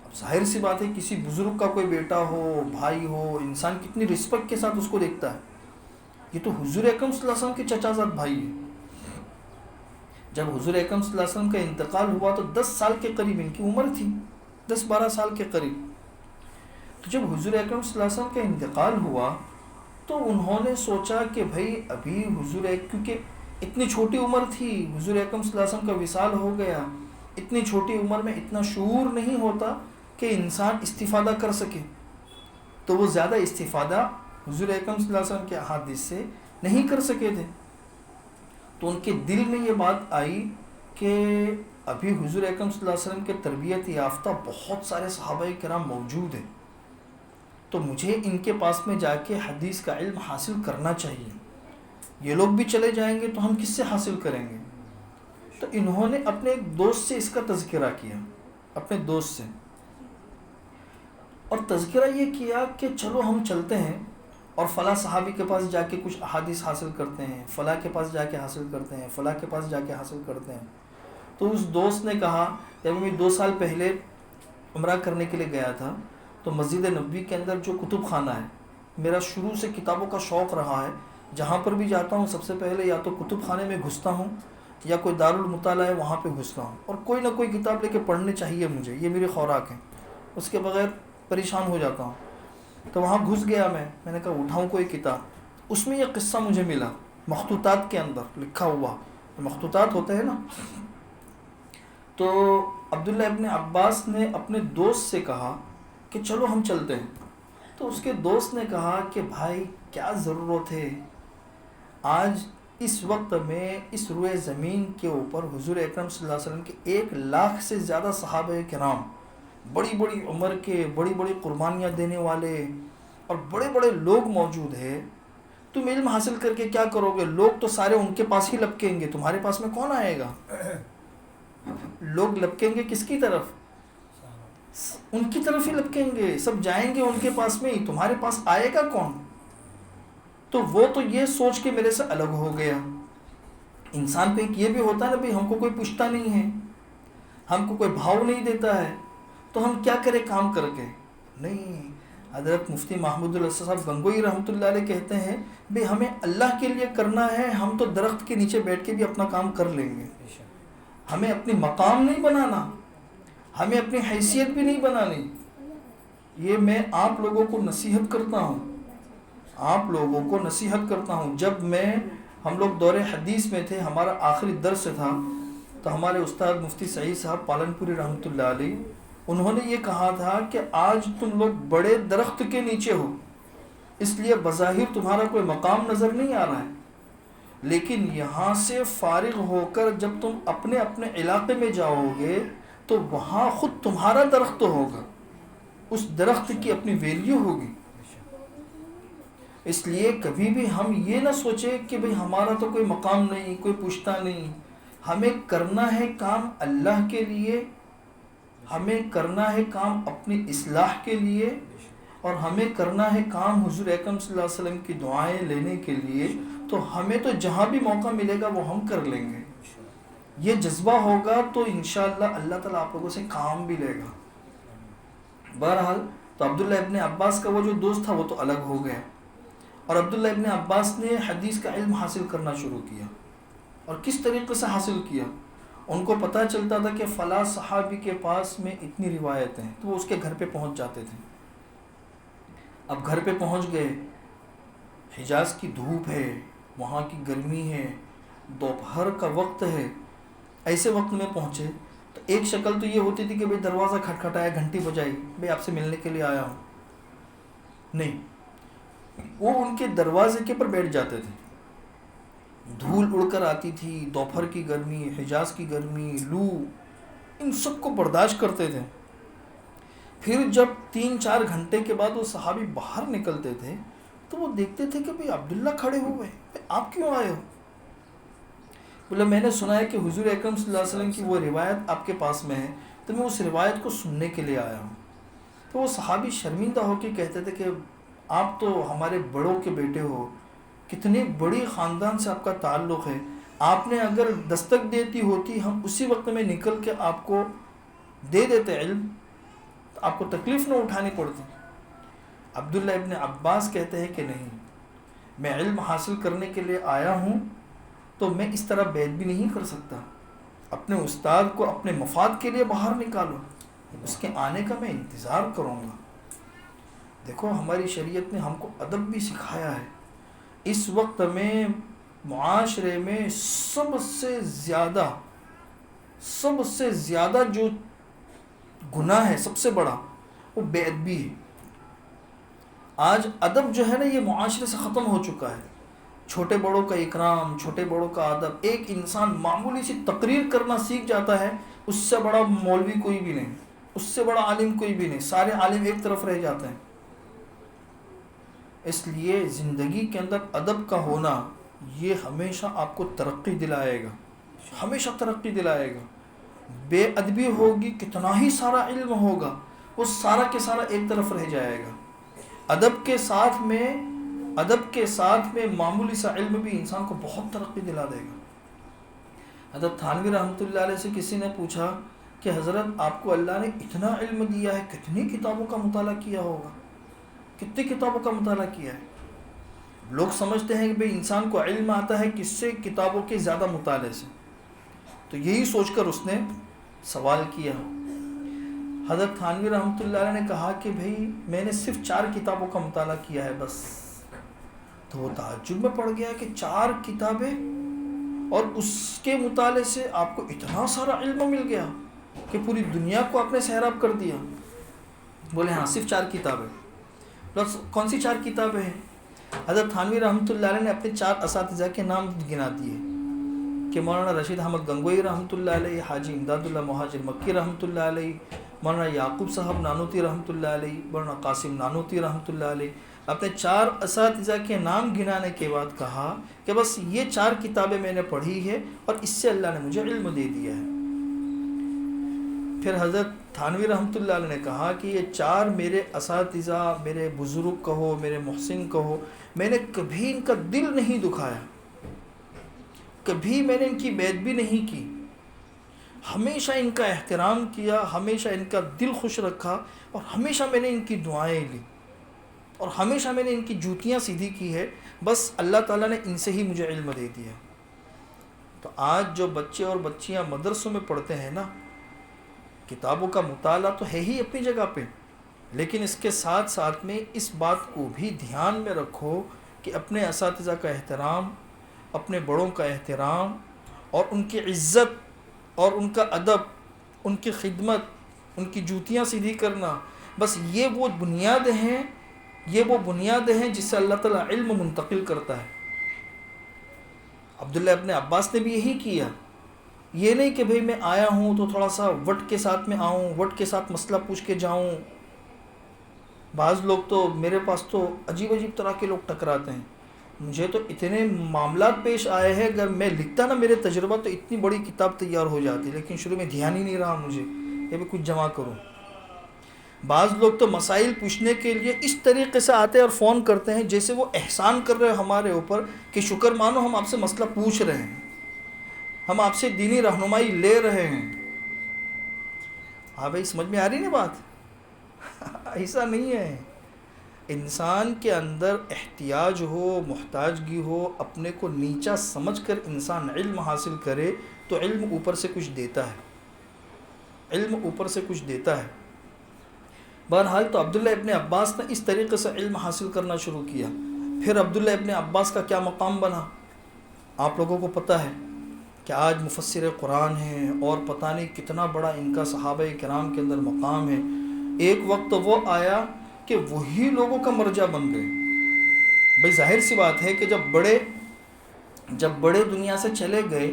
اب ظاہر سی بات ہے کسی بزرگ کا کوئی بیٹا ہو، بھائی ہو، انسان کتنی رسپیکٹ کے ساتھ اس کو دیکھتا ہے. یہ تو حضور اکرم صلی اللہ علیہ وسلم کے چچا زاد بھائی ہیں. جب حضور اکرم صلی اللہ علیہ وسلم کا انتقال ہوا تو 10 سال کے قریب ان کی عمر تھی، 10-12 سال کے قریب. تو جب حضور اکرم صلی اللہ علیہ وسلم کا انتقال ہوا تو انہوں نے سوچا کہ بھائی ابھی کیونکہ اتنی چھوٹی عمر تھی، حضور اکرم صلی اللہ علیہ وسلم کا وصال ہو گیا. اتنی چھوٹی عمر میں اتنا شعور نہیں ہوتا کہ انسان استفادہ کر سکے. تو وہ زیادہ استفادہ حضور اکرم صلی اللہ علیہ وسلم کے احادیث سے نہیں کر سکے تھے. تو ان کے دل میں یہ بات آئی کہ ابھی حضور اکرم صلی اللہ علیہ وسلم کے تربیت یافتہ بہت سارے صحابہ کرام موجود ہیں، تو مجھے ان کے پاس میں جا کے حدیث کا علم حاصل کرنا چاہیے. یہ لوگ بھی چلے جائیں گے تو ہم کس سے حاصل کریں گے؟ تو انہوں نے اپنے ایک دوست سے اس کا تذکرہ کیا، اپنے دوست سے، اور تذکرہ یہ کیا کہ چلو ہم چلتے ہیں اور فلاں صحابی کے پاس جا کے کچھ احادیث حاصل کرتے ہیں، فلاں کے پاس جا کے حاصل کرتے ہیں، فلاں کے پاس جا کے حاصل کرتے ہیں. تو اس دوست نے کہا جب میں 2 سال پہلے عمرہ کرنے کے لیے گیا تھا تو مسجد نبوی کے اندر جو کتب خانہ ہے، میرا شروع سے کتابوں کا شوق رہا ہے. جہاں پر بھی جاتا ہوں سب سے پہلے یا تو کتب خانے میں گھستا ہوں یا کوئی دارالمطالعہ ہے وہاں پہ گھستا ہوں، اور کوئی نہ کوئی کتاب لے کے پڑھنے چاہیے مجھے، یہ میری خوراک ہے، اس کے بغیر پریشان ہو جاتا ہوں. تو وہاں گھس گیا میں نے کہا اٹھاؤں کوئی کتاب. اس میں یہ قصہ مجھے ملا مخطوطات کے اندر لکھا ہوا، مخطوطات ہوتے ہیں نا. تو عبداللہ ابن عباس نے اپنے دوست سے کہا کہ چلو ہم چلتے ہیں. تو اس کے دوست نے کہا کہ بھائی کیا ضرورت ہے، آج اس وقت میں اس روئے زمین کے اوپر حضور اکرم صلی اللہ علیہ وسلم کے 1 لاکھ سے زیادہ صحابہ کرام، بڑی بڑی عمر کے، بڑی بڑی قربانیاں دینے والے اور بڑے بڑے لوگ موجود ہیں. تم علم حاصل کر کے کیا کرو گے؟ لوگ تو سارے ان کے پاس ہی لپکیں گے، تمہارے پاس میں کون آئے گا؟ لوگ لپکیں گے کس کی طرف؟ ان کی طرف ہی لپکیں گے، سب جائیں گے ان کے پاس میں ہی، تمہارے پاس آئے گا کون؟ تو وہ تو یہ سوچ کے میرے سے الگ ہو گیا. انسان پہ ایک یہ بھی ہوتا ہے نا، بھائی ہم کو کوئی پوچھتا نہیں ہے، ہم کو کوئی بھاؤ نہیں دیتا ہے، تو ہم کیا کریں کام کر کے؟ نہیں. حضرت مفتی محمود الحسن صاحب گنگوئی رحمۃ اللہ علیہ کہتے ہیں بھئی ہمیں اللہ کے لیے کرنا ہے، ہم تو درخت کے نیچے بیٹھ کے بھی اپنا کام کر لیں گے. ہمیں اپنی مقام نہیں بنانا، ہمیں اپنی حیثیت بھی نہیں بنانی. یہ میں آپ لوگوں کو نصیحت کرتا ہوں، آپ لوگوں کو نصیحت کرتا ہوں. جب ہم لوگ دور حدیث میں تھے، ہمارا آخری درس تھا، تو ہمارے استاد مفتی سعید صاحب پالن پوری رحمۃ اللہ علیہ، انہوں نے یہ کہا تھا کہ آج تم لوگ بڑے درخت کے نیچے ہو، اس لیے بظاہر تمہارا کوئی مقام نظر نہیں آ رہا ہے، لیکن یہاں سے فارغ ہو کر جب تم اپنے اپنے علاقے میں جاؤ گے تو وہاں خود تمہارا درخت ہوگا، اس درخت کی اپنی ویلیو ہوگی. اس لیے کبھی بھی ہم یہ نہ سوچیں کہ بھئی ہمارا تو کوئی مقام نہیں، کوئی پوچھتا نہیں. ہمیں کرنا ہے کام اللہ کے لیے، ہمیں کرنا ہے کام اپنی اصلاح کے لیے، اور ہمیں کرنا ہے کام حضور اکرم صلی اللہ علیہ وسلم کی دعائیں لینے کے لیے. تو ہمیں تو جہاں بھی موقع ملے گا وہ ہم کر لیں گے. یہ جذبہ ہوگا تو انشاءاللہ اللہ تعالیٰ آپ لوگوں سے کام بھی لے گا. بہرحال تو عبداللہ ابن عباس کا وہ جو دوست تھا وہ تو الگ ہو گیا، اور عبداللہ ابن عباس نے حدیث کا علم حاصل کرنا شروع کیا. اور کس طریقے سے حاصل کیا؟ ان کو پتہ چلتا تھا کہ فلاں صحابی کے پاس میں اتنی روایتیں ہیں، تو وہ اس کے گھر پہ پہنچ جاتے تھے. اب گھر پہ پہنچ گئے، حجاز کی دھوپ ہے، وہاں کی گرمی ہے، دوپہر کا وقت ہے، ایسے وقت میں پہنچے تو ایک شکل تو یہ ہوتی تھی کہ بھئی دروازہ کھٹکھٹایا، گھنٹی بجائی، بھئی آپ سے ملنے کے لیے آیا ہوں. نہیں، وہ ان کے دروازے کے پر بیٹھ جاتے تھے. دھول اڑ کر آتی تھی، دوپہر کی گرمی، حجاز کی گرمی، لو، ان سب کو برداشت کرتے تھے۔ پھر جب 3-4 گھنٹے کے بعد وہ صحابی باہر نکلتے تھے تو وہ دیکھتے تھے کہ بھئی عبداللہ کھڑے ہوئے، آپ کیوں آئے ہو؟ بولے میں نے سنا ہے کہ حضور اکرم صلی اللہ علیہ وسلم کی وہ روایت آپ کے پاس میں ہے، تو میں اس روایت کو سننے کے لیے آیا ہوں۔ تو وہ صحابی شرمندہ ہو کے کہتے تھے کہ آپ تو ہمارے بڑوں کے بیٹے ہو، کتنی بڑی خاندان سے آپ کا تعلق ہے، آپ نے اگر دستک دیتی ہوتی ہم اسی وقت میں نکل کے آپ کو دے دیتے علم، تو آپ کو تکلیف نہ اٹھانی پڑتی۔ عبداللہ ابن عباس کہتے ہیں کہ نہیں، میں علم حاصل کرنے کے لیے آیا ہوں تو میں اس طرح بیعت بھی نہیں کر سکتا، اپنے استاد کو اپنے مفاد کے لیے باہر نکالو، اس کے آنے کا میں انتظار کروں گا۔ دیکھو ہماری شریعت نے ہم کو ادب بھی سکھایا ہے۔ اس وقت میں معاشرے میں سب سے زیادہ جو گناہ ہے، سب سے بڑا، وہ بے ادبی ہے۔ آج ادب جو ہے نا یہ معاشرے سے ختم ہو چکا ہے۔ چھوٹے بڑوں کا اکرام، چھوٹے بڑوں کا ادب، ایک انسان معمولی سی تقریر کرنا سیکھ جاتا ہے، اس سے بڑا مولوی کوئی بھی نہیں، اس سے بڑا عالم کوئی بھی نہیں، سارے عالم ایک طرف رہ جاتے ہیں۔ اس لیے زندگی کے اندر ادب کا ہونا یہ ہمیشہ آپ کو ترقی دلائے گا، ہمیشہ ترقی دلائے گا۔ بے ادبی ہوگی، کتنا ہی سارا علم ہوگا، وہ سارا کے سارا ایک طرف رہ جائے گا۔ ادب کے ساتھ میں معمولی سا علم بھی انسان کو بہت ترقی دلا دے گا۔ حضرت تھانوی رحمۃ اللہ علیہ سے کسی نے پوچھا کہ حضرت آپ کو اللہ نے اتنا علم دیا ہے، کتنی کتابوں کا مطالعہ کیا ہوگا، کتنی کتابوں کا مطالعہ کیا ہے؟ لوگ سمجھتے ہیں کہ بھئی انسان کو علم آتا ہے کس سے؟ کتابوں کے زیادہ مطالعے سے۔ تو یہی سوچ کر اس نے سوال کیا۔ حضرت تھانوی رحمۃ اللہ علیہ نے کہا کہ بھئی میں نے صرف 4 کتابوں کا مطالعہ کیا ہے بس۔ تو وہ تعجب میں پڑ گیا کہ 4 کتابیں اور اس کے مطالعے سے آپ کو اتنا سارا علم مل گیا کہ پوری دنیا کو آپ نے سیراب کر دیا۔ بولے ہاں صرف 4 کتابیں۔ کون سی 4 کتابیں ہیں؟ حضرت تھانوی رحمۃ اللہ علیہ نے اپنے 4 اساتذہ کے نام گنا دیے کہ مولانا رشید احمد گنگوئی رحمۃ اللہ علیہ، حاجی امداد اللہ مہاجر مکی رحمۃ اللہ علیہ، مولانا یعقوب صاحب نانوتی رحمۃ اللہ علیہ، مولانا قاسم نانوتی رحمۃ اللہ علیہ۔ اپنے 4 اساتذہ کے نام گنانے کے بعد کہا کہ بس یہ 4 کتابیں میں نے پڑھی ہے اور اس سے اللہ نے مجھے علم دے دیا ہے۔ پھر حضرت تھانوی رحمۃ اللہ علیہ نے کہا کہ یہ 4 میرے اساتذہ، میرے بزرگ کہو، میرے محسن کہو، میں نے کبھی ان کا دل نہیں دکھایا، کبھی میں نے ان کی بے ادبی نہیں کی، ہمیشہ ان کا احترام کیا، ہمیشہ ان کا دل خوش رکھا، اور ہمیشہ میں نے ان کی دعائیں لی، اور ہمیشہ میں نے ان کی جوتیاں سیدھی کی ہے۔ بس اللہ تعالیٰ نے ان سے ہی مجھے علم دے دیا۔ تو آج جو بچے اور بچیاں مدرسوں میں پڑھتے ہیں نا، کتابوں کا مطالعہ تو ہے ہی اپنی جگہ پہ، لیکن اس کے ساتھ ساتھ میں اس بات کو بھی دھیان میں رکھو کہ اپنے اساتذہ کا احترام، اپنے بڑوں کا احترام، اور ان کی عزت اور ان کا ادب، ان کی خدمت، ان کی جوتیاں سیدھی کرنا، بس یہ وہ بنیادیں ہیں جس سے اللہ تعالیٰ علم منتقل کرتا ہے۔ عبداللہ ابن عباس نے بھی یہی کیا۔ یہ نہیں کہ بھئی میں آیا ہوں تو تھوڑا سا وٹ کے ساتھ میں آؤں، وٹ کے ساتھ مسئلہ پوچھ کے جاؤں۔ بعض لوگ تو میرے پاس تو عجیب طرح کے لوگ ٹکراتے ہیں، مجھے تو اتنے معاملات پیش آئے ہیں، اگر میں لکھتا نا میرے تجربہ تو اتنی بڑی کتاب تیار ہو جاتی، لیکن شروع میں دھیان ہی نہیں رہا مجھے کہ میں کچھ جمع کروں۔ بعض لوگ تو مسائل پوچھنے کے لیے اس طریقے سے آتے اور فون کرتے ہیں جیسے وہ احسان کر رہے ہمارے اوپر کہ شکر مانو ہم آپ سے مسئلہ پوچھ رہے ہیں، ہم آپ سے دینی رہنمائی لے رہے ہیں۔ ہاں بھائی سمجھ میں آ رہی نا بات؟ ایسا نہیں ہے۔ انسان کے اندر احتیاج ہو، محتاجگی ہو، اپنے کو نیچا سمجھ کر انسان علم حاصل کرے تو علم اوپر سے کچھ دیتا ہے، علم اوپر سے کچھ دیتا ہے۔ بہرحال تو عبداللہ ابن عباس نے اس طریقے سے علم حاصل کرنا شروع کیا۔ پھر عبداللہ ابن عباس کا کیا مقام بنا آپ لوگوں کو پتہ ہے کہ آج مفسر قرآن ہیں، اور پتہ نہیں کتنا بڑا ان کا صحابہ کرام کے اندر مقام ہے۔ ایک وقت وہ آیا کہ وہی لوگوں کا مرجع بن گئے۔ بھئی ظاہر سی بات ہے کہ جب بڑے جب بڑے دنیا سے چلے گئے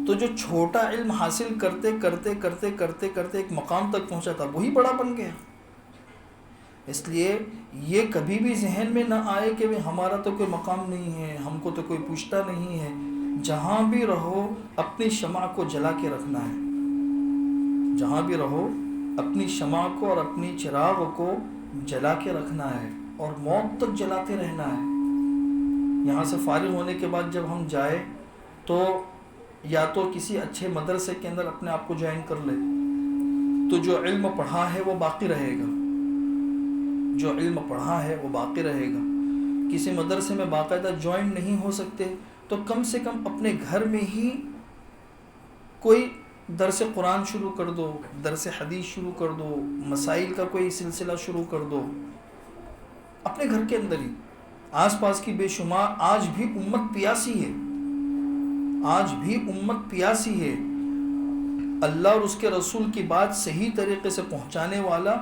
تو جو چھوٹا علم حاصل کرتے کرتے کرتے کرتے کرتے ایک مقام تک پہنچا تھا وہی بڑا بن گیا۔ اس لیے یہ کبھی بھی ذہن میں نہ آئے کہ ہمارا تو کوئی مقام نہیں ہے، ہم کو تو کوئی پوچھتا نہیں ہے۔ جہاں بھی رہو اپنی شمع کو جلا کے رکھنا ہے، جہاں بھی رہو اپنی شمع کو اور اپنی چراغ کو جلا کے رکھنا ہے اور موت تک جلاتے رہنا ہے۔ یہاں سے فارغ ہونے کے بعد جب ہم جائیں تو یا تو کسی اچھے مدرسے کے اندر اپنے آپ کو جوائن کر لے، تو جو علم پڑھا ہے وہ باقی رہے گا، جو علم پڑھا ہے وہ باقی رہے گا۔ کسی مدرسے میں باقاعدہ جوائن نہیں ہو سکتے تو کم سے کم اپنے گھر میں ہی کوئی درس قرآن شروع کر دو، درس حدیث شروع کر دو، مسائل کا کوئی سلسلہ شروع کر دو اپنے گھر کے اندر ہی۔ آس پاس کی بے شمار آج بھی امت پیاسی ہے، آج بھی امت پیاسی ہے۔ اللہ اور اس کے رسول کی بات صحیح طریقے سے پہنچانے والا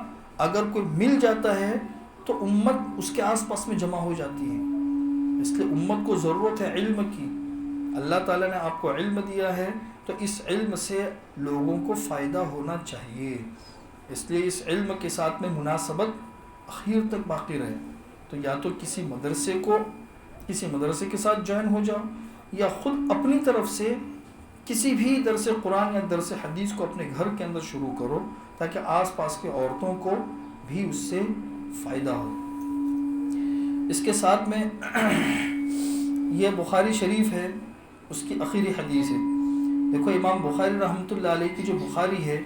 اگر کوئی مل جاتا ہے تو امت اس کے آس پاس میں جمع ہو جاتی ہے۔ اس لیے امت کو ضرورت ہے علم کی۔ اللہ تعالیٰ نے آپ کو علم دیا ہے تو اس علم سے لوگوں کو فائدہ ہونا چاہیے، اس لیے اس علم کے ساتھ میں مناسبت اخیر تک باقی رہے۔ تو یا تو کسی مدرسے کے ساتھ جوائن ہو جاؤ یا خود اپنی طرف سے کسی بھی درس قرآن یا درس حدیث کو اپنے گھر کے اندر شروع کرو تاکہ آس پاس کے عورتوں کو بھی اس سے فائدہ ہو۔ اس کے ساتھ میں یہ بخاری شریف ہے، اس کی آخری حدیث ہے۔ دیکھو امام بخاری رحمۃ اللہ علیہ کی جو بخاری ہے،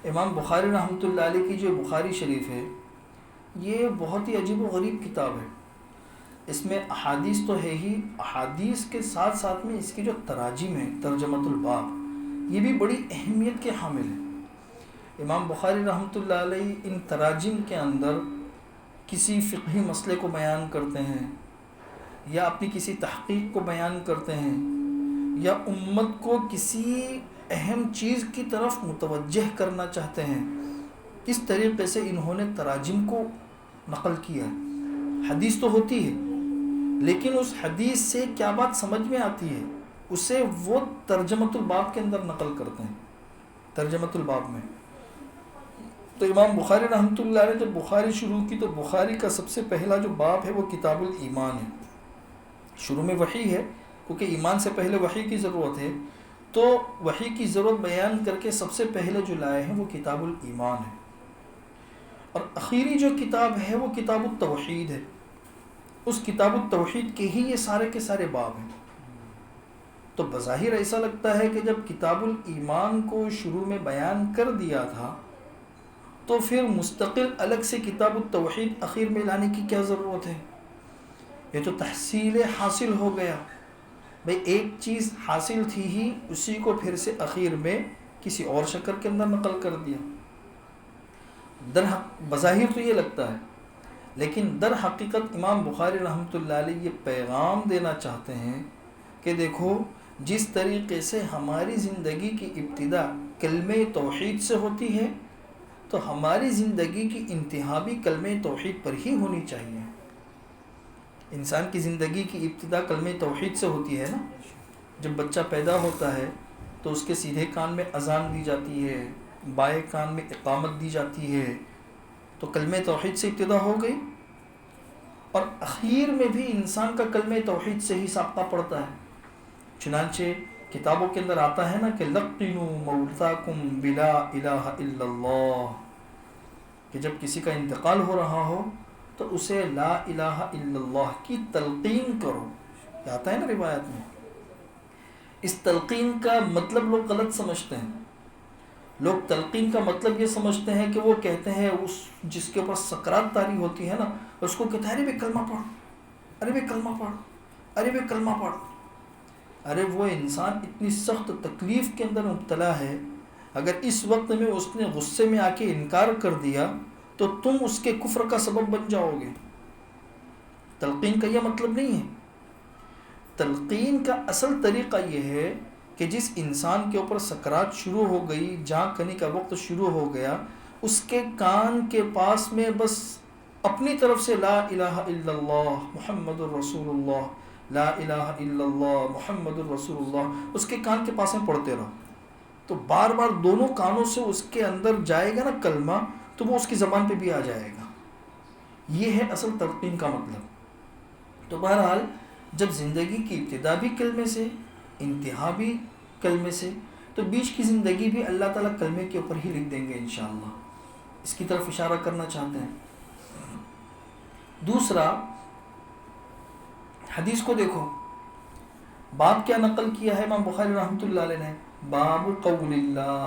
امام بخاری رحمۃ اللہ علیہ کی جو بخاری شریف ہے یہ بہت ہی عجیب و غریب کتاب ہے۔ اس میں احادیث تو ہے ہی، احادیث کے ساتھ ساتھ میں اس کی جو تراجم ہے، ترجمۃ الباب، یہ بھی بڑی اہمیت کے حامل ہے۔ امام بخاری رحمۃ اللہ علیہ ان تراجم کے اندر کسی فقہی مسئلے کو بیان کرتے ہیں یا اپنی کسی تحقیق کو بیان کرتے ہیں یا امت کو کسی اہم چیز کی طرف متوجہ کرنا چاہتے ہیں، اس طریقے سے انہوں نے تراجم کو نقل کیا ہے۔ حدیث تو ہوتی ہے لیکن اس حدیث سے کیا بات سمجھ میں آتی ہے اسے وہ ترجمۃ الباب کے اندر نقل کرتے ہیں، ترجمۃ الباب میں۔ تو امام بخاری رحمۃ اللہ نے جب بخاری شروع کی تو بخاری کا سب سے پہلا جو باب ہے وہ کتاب الایمان ہے۔ شروع میں وحی ہے کیونکہ ایمان سے پہلے وحی کی ضرورت ہے، تو وحی کی ضرورت بیان کر کے سب سے پہلے جو لائے ہیں وہ کتاب الایمان ہے، اور آخری جو کتاب ہے وہ کتاب التوحید ہے۔ اس کتاب التوحید کے ہی یہ سارے کے سارے باب ہیں۔ تو بظاہر ایسا لگتا ہے کہ جب کتاب الایمان کو شروع میں بیان کر دیا تھا تو پھر مستقل الگ سے کتاب التوحید اخیر میں لانے کی کیا ضرورت ہے؟ یہ تو تحصیل حاصل ہو گیا، بھئی ایک چیز حاصل تھی ہی اسی کو پھر سے اخیر میں کسی اور شکل کے اندر نقل کر دیا۔ بظاہر تو یہ لگتا ہے، لیکن در حقیقت امام بخاری رحمۃ اللہ علیہ یہ پیغام دینا چاہتے ہیں کہ دیکھو جس طریقے سے ہماری زندگی کی ابتدا کلمہ توحید سے ہوتی ہے تو ہماری زندگی کی انتہا بھی کلمہ توحید پر ہی ہونی چاہیے۔ انسان کی زندگی کی ابتدا کلمہ توحید سے ہوتی ہے نا۔ جب بچہ پیدا ہوتا ہے تو اس کے سیدھے کان میں اذان دی جاتی ہے، بائیں کان میں اقامت دی جاتی ہے، تو کلمہ توحید سے ابتدا ہو گئی، اور اخیر میں بھی انسان کا کلمہ توحید سے ہی سابقہ پڑتا ہے۔ چنانچہ کتابوں کے اندر آتا ہے نا کہ لقنوا موتاکم بلا الہ الا اللہ، کہ جب کسی کا انتقال ہو رہا ہو تو اسے لا الہ الا اللہ کی تلقین کرو، یہ آتا ہے نا روایت میں۔ اس تلقین کا مطلب لوگ غلط سمجھتے ہیں۔ لوگ تلقین کا مطلب یہ سمجھتے ہیں کہ وہ کہتے ہیں اس جس کے اوپر سکرات طاری ہوتی ہے نا، اس کو کہتے ہیں ارے بے کلمہ پڑھ، ارے بے کلمہ پڑھ، ارے بے کلمہ پڑھ۔ ارے وہ انسان اتنی سخت تکلیف کے اندر مبتلا ہے، اگر اس وقت میں اس نے غصے میں آ کے انکار کر دیا تو تم اس کے کفر کا سبب بن جاؤ گے۔ تلقین کا یہ مطلب نہیں ہے۔ تلقین کا اصل طریقہ یہ ہے کہ جس انسان کے اوپر سکرات شروع ہو گئی، جان کنی کا وقت شروع ہو گیا، اس کے کان کے پاس میں بس اپنی طرف سے لا الہ الا اللہ محمد الرسول اللہ، لا الہ الا اللہ محمد الرسول اللہ اس کے کان کے پاس میں پڑھتے رہو، تو بار بار دونوں کانوں سے اس کے اندر جائے گا نا کلمہ، تو وہ اس کی زبان پہ بھی آ جائے گا۔ یہ ہے اصل تلقین کا مطلب۔ تو بہرحال جب زندگی کی ابتدا بھی کلمے سے، انتہا بھی کلمے سے، تو بیچ کی زندگی بھی اللہ تعالیٰ کلمے کے اوپر ہی لکھ دیں گے انشاءاللہ۔ اس کی طرف اشارہ کرنا چاہتے ہیں۔ دوسرا، حدیث کو دیکھو، باب کیا نقل کیا ہے امام بخاری رحمۃ اللہ علیہ نے؟ باب قول اللہ،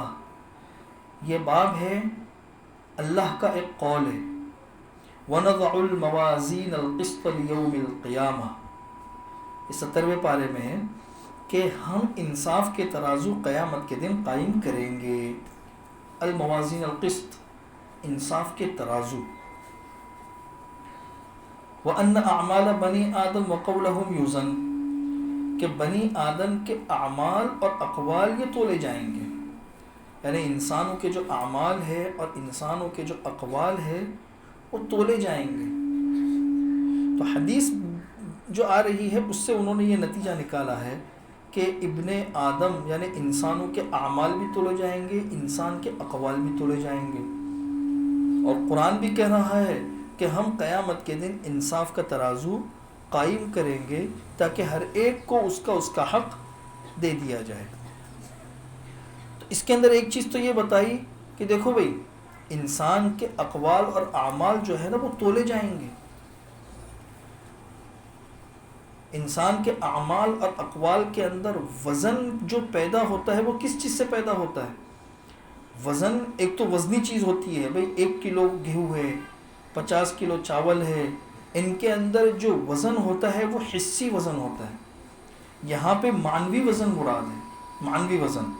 یہ باب ہے اللہ کا ایک قول ہے۔ وَنَضَعُ الْمَوَازِينَ الْقِسْطَ لِيَوْمِ الْقِيَامَةِ، اس 70ویں پارے میں ہے کہ ہم انصاف کے ترازو قیامت کے دن قائم کریں گے۔ الموازین القسط، انصاف کے ترازو۔ وَأَنَّ أَعْمَالَ بَنِي آدَمَ وَقَوْلَهُمْ يُوزَنُ، کہ بنی آدم کے اعمال اور اقوال یہ تولے جائیں گے، یعنی انسانوں کے جو اعمال ہے اور انسانوں کے جو اقوال ہے وہ تولے جائیں گے۔ تو حدیث جو آ رہی ہے اس سے انہوں نے یہ نتیجہ نکالا ہے کہ ابن آدم یعنی انسانوں کے اعمال بھی تولے جائیں گے، انسان کے اقوال بھی تولے جائیں گے۔ اور قرآن بھی کہہ رہا ہے کہ ہم قیامت کے دن انصاف کا ترازو قائم کریں گے تاکہ ہر ایک کو اس کا حق دے دیا جائے۔ تو اس کے اندر ایک چیز تو یہ بتائی کہ دیکھو بھئی، انسان کے اقوال اور اعمال جو ہے نا وہ تولے جائیں گے۔ انسان کے اعمال اور اقوال کے اندر وزن جو پیدا ہوتا ہے وہ کس چیز سے پیدا ہوتا ہے؟ وزن ایک تو وزنی چیز ہوتی ہے، بھئی 1 کلو گیہوں ہے، 50 کلو چاول ہے، ان کے اندر جو وزن ہوتا ہے وہ حسی وزن ہوتا ہے۔ یہاں پہ معنوی وزن مراد ہے، معنوی وزن،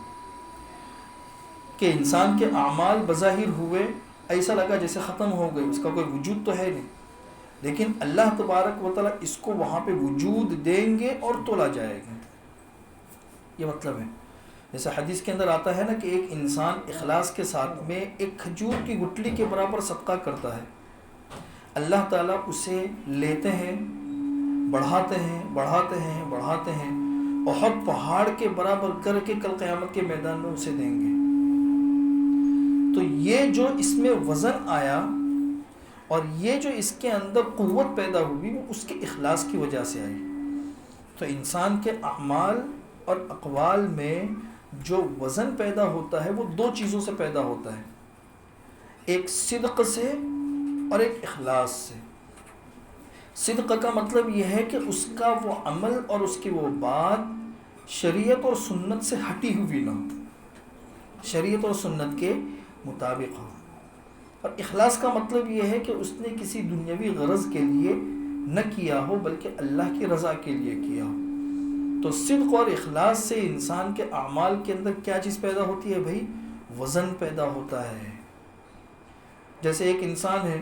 کہ انسان کے اعمال بظاہر ہوئے، ایسا لگا جیسے ختم ہو گئے، اس کا کوئی وجود تو ہے نہیں، لیکن اللہ تبارک و تعالیٰ اس کو وہاں پہ وجود دیں گے اور تولا جائے گا۔ یہ مطلب ہے، جیسے حدیث کے اندر آتا ہے نا کہ ایک انسان اخلاص کے ساتھ میں ایک کھجور کی گٹلی کے برابر صدقہ کرتا ہے، اللہ تعالیٰ اسے لیتے ہیں، بڑھاتے ہیں بڑھاتے ہیں بڑھاتے ہیں، احد پہاڑ کے برابر کر کے کل قیامت کے میدان میں اسے دیں گے۔ تو یہ جو اس میں وزن آیا اور یہ جو اس کے اندر قوت پیدا ہوئی وہ اس کے اخلاص کی وجہ سے آئی۔ تو انسان کے اعمال اور اقوال میں جو وزن پیدا ہوتا ہے وہ 2 چیزوں سے پیدا ہوتا ہے، ایک صدق سے اور ایک اخلاص سے۔ صدق کا مطلب یہ ہے کہ اس کا وہ عمل اور اس کی وہ بات شریعت اور سنت سے ہٹی ہوئی نہ ہو، شریعت اور سنت کے مطابق ہو۔ اور اخلاص کا مطلب یہ ہے کہ اس نے کسی دنیاوی غرض کے لیے نہ کیا ہو بلکہ اللہ کی رضا کے لیے کیا ہو۔ تو صدق اور اخلاص سے انسان کے اعمال کے اندر کیا چیز پیدا ہوتی ہے بھائی؟ وزن پیدا ہوتا ہے۔ جیسے ایک انسان ہے،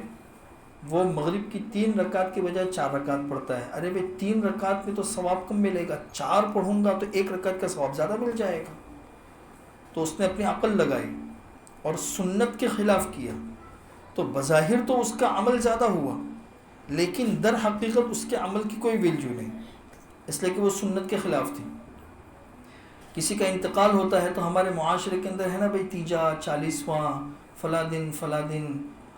وہ مغرب کی 3 رکعت کے بجائے 4 رکعت پڑھتا ہے، ارے بھائی 3 رکعت میں تو ثواب کم ملے گا، 4 پڑھوں گا تو 1 رکعت کا ثواب زیادہ مل جائے گا۔ تو اس نے اپنی عقل لگائی اور سنت کے خلاف کیا، تو بظاہر تو اس کا عمل زیادہ ہوا لیکن در حقیقت اس کے عمل کی کوئی ویلیو نہیں، اس لیے کہ وہ سنت کے خلاف تھی۔ کسی کا انتقال ہوتا ہے تو ہمارے معاشرے کے اندر ہے نا بھائی، تیجا، 40واں، فلاں دن،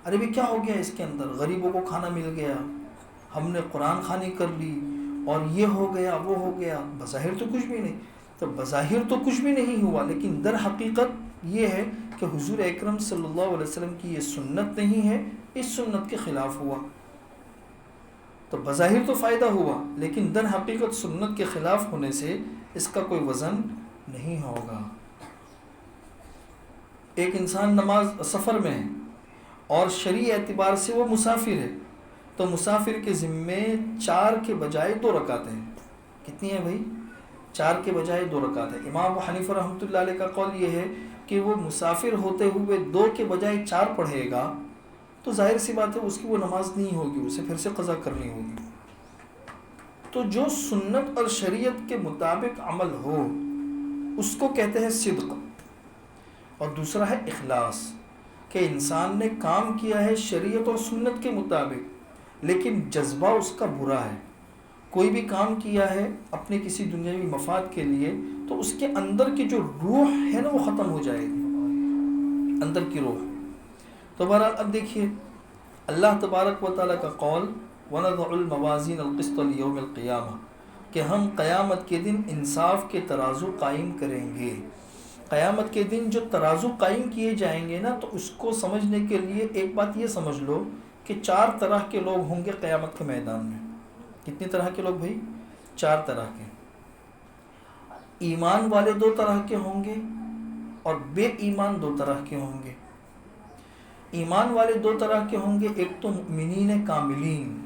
ارے بھائی کیا ہو گیا اس کے اندر؟ غریبوں کو کھانا مل گیا، ہم نے قرآن خوانی کر لی، اور یہ ہو گیا وہ ہو گیا، بظاہر تو کچھ بھی نہیں۔ تو بظاہر تو کچھ بھی نہیں ہوا لیکن در حقیقت یہ ہے کہ حضور اکرم صلی اللہ علیہ وسلم کی یہ سنت نہیں ہے، اس سنت کے خلاف ہوا۔ تو بظاہر تو فائدہ ہوا لیکن در حقیقت سنت کے خلاف ہونے سے اس کا کوئی وزن نہیں ہوگا۔ ایک انسان سفر میں ہے اور شرعی اعتبار سے وہ مسافر ہے، تو مسافر کے ذمے 4 کے بجائے 2 رکعتیں ہیں۔ کتنی ہیں بھائی؟ 4 کے بجائے 2 رکعت ہے۔ امام ابو حنیفہ رحمۃ اللہ علیہ کا قول یہ ہے کہ وہ مسافر ہوتے ہوئے 2 کے بجائے 4 پڑھے گا تو ظاہر سی بات ہے اس کی وہ نماز نہیں ہوگی، اسے پھر سے قضا کرنی ہوگی۔ تو جو سنت اور شریعت کے مطابق عمل ہو اس کو کہتے ہیں صدق، اور دوسرا ہے اخلاص۔ کہ انسان نے کام کیا ہے شریعت اور سنت کے مطابق لیکن جذبہ اس کا برا ہے، کوئی بھی کام کیا ہے اپنے کسی دنیاوی مفاد کے لیے تو اس کے اندر کی جو روح ہے نا وہ ختم ہو جائے گی، اندر کی روح۔ تو بہرحال اب دیکھیے اللہ تبارک و تعالیٰ کا قول وَنَضَعُ الْمَوَازِينَ الْقِسْطَ لِيَوْمِ الْقِيَامَةِ کہ ہم قیامت کے دن انصاف کے ترازو قائم کریں گے۔ قیامت کے دن جو ترازو قائم کیے جائیں گے نا، تو اس کو سمجھنے کے لیے ایک بات یہ سمجھ لو کہ 4 طرح کے لوگ ہوں گے قیامت کے میدان میں۔ کتنی طرح کے لوگ بھائی؟ 4 طرح کے۔ ایمان والے 2 طرح کے ہوں گے اور بے ایمان 2 طرح کے ہوں گے۔ ایمان والے 2 طرح کے ہوں گے، ایک تو مؤمنین کاملین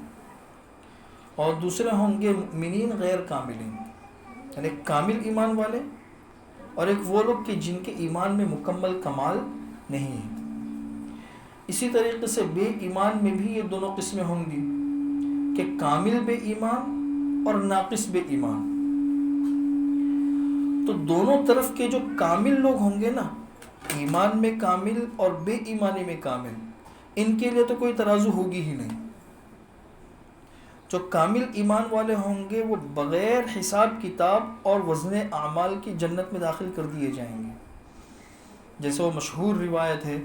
اور دوسرے ہوں گے مؤمنین غیر کاملین، یعنی کامل ایمان والے اور ایک وہ لوگ کہ جن کے ایمان میں مکمل کمال نہیں ہے۔ اسی طریقے سے بے ایمان میں بھی یہ دونوں قسمیں ہوں گی کہ کامل بے ایمان اور ناقص بے ایمان۔ تو دونوں طرف کے جو کامل لوگ ہوں گے نا، ایمان میں کامل اور بے ایمانی میں کامل، ان کے لیے تو کوئی ترازو ہوگی ہی نہیں۔ جو کامل ایمان والے ہوں گے وہ بغیر حساب کتاب اور وزن اعمال کی جنت میں داخل کر دیے جائیں گے۔ جیسے وہ مشہور روایت ہے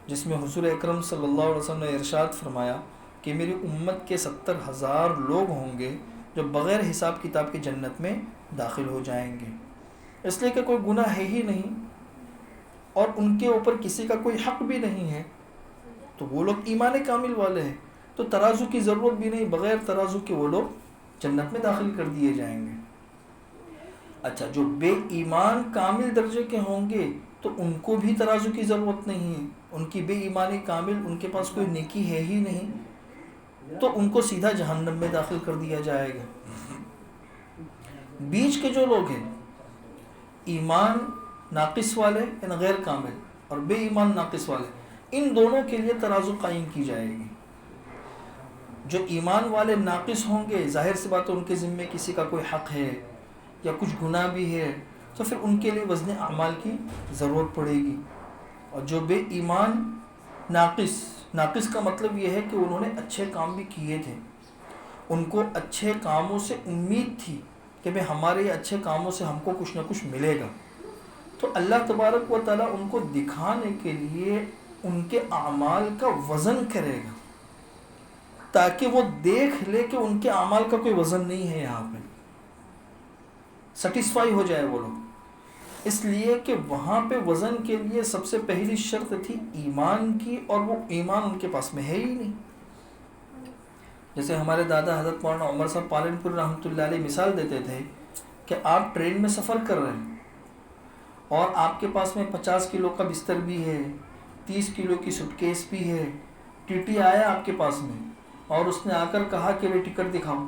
جس میں حضور اکرم صلی اللہ علیہ وسلم نے ارشاد فرمایا کہ میری امت کے 70,000 لوگ ہوں گے جو بغیر حساب کتاب کی جنت میں داخل ہو جائیں گے، اس لیے کہ کوئی گناہ ہے ہی نہیں اور ان کے اوپر کسی کا کوئی حق بھی نہیں ہے، تو وہ لوگ ایمان کامل والے ہیں، تو ترازو کی ضرورت بھی نہیں، بغیر ترازو کے وہ لوگ جنت میں داخل کر دیے جائیں گے۔ اچھا، جو بے ایمان کامل درجے کے ہوں گے تو ان کو بھی ترازو کی ضرورت نہیں ہے، ان کی بے ایمانی کامل، ان کے پاس کوئی نیکی ہے ہی نہیں، تو ان کو سیدھا جہنم میں داخل کر دیا جائے گا۔ بیچ کے جو لوگ ہیں ایمان ناقص والے یعنی غیر کامل اور بے ایمان ناقص والے، ان دونوں کے لیے ترازو قائم کی جائے گی۔ جو ایمان والے ناقص ہوں گے، ظاہر سی بات ہے ان کے ذمے کسی کا کوئی حق ہے یا کچھ گناہ بھی ہے، تو پھر ان کے لیے وزن اعمال کی ضرورت پڑے گی۔ اور جو بے ایمان ناقص کا مطلب یہ ہے کہ انہوں نے اچھے کام بھی کیے تھے، ان کو اچھے کاموں سے امید تھی کہ بھئی ہمارے اچھے کاموں سے ہم کو کچھ نہ کچھ ملے گا، تو اللہ تبارک و تعالیٰ ان کو دکھانے کے لیے ان کے اعمال کا وزن کرے گا تاکہ وہ دیکھ لے کہ ان کے اعمال کا کوئی وزن نہیں ہے، یہاں پہ سیٹسفائی ہو جائے وہ لوگ۔ اس لیے کہ وہاں پہ وزن کے لیے سب سے پہلی شرط تھی ایمان کی، اور وہ ایمان ان کے پاس میں ہے ہی نہیں۔ جیسے ہمارے دادا حضرت مولانا عمر صاحب پالن پور رحمۃ اللہ علیہ مثال دیتے تھے کہ آپ ٹرین میں سفر کر رہے ہیں اور آپ کے پاس میں 50 کلو کا بستر بھی ہے، 30 کلو کی سوٹ کیس بھی ہے، ٹی ٹی آیا آپ کے پاس میں اور اس نے آ کر کہا کہ بھائی ٹکٹ دکھاؤ۔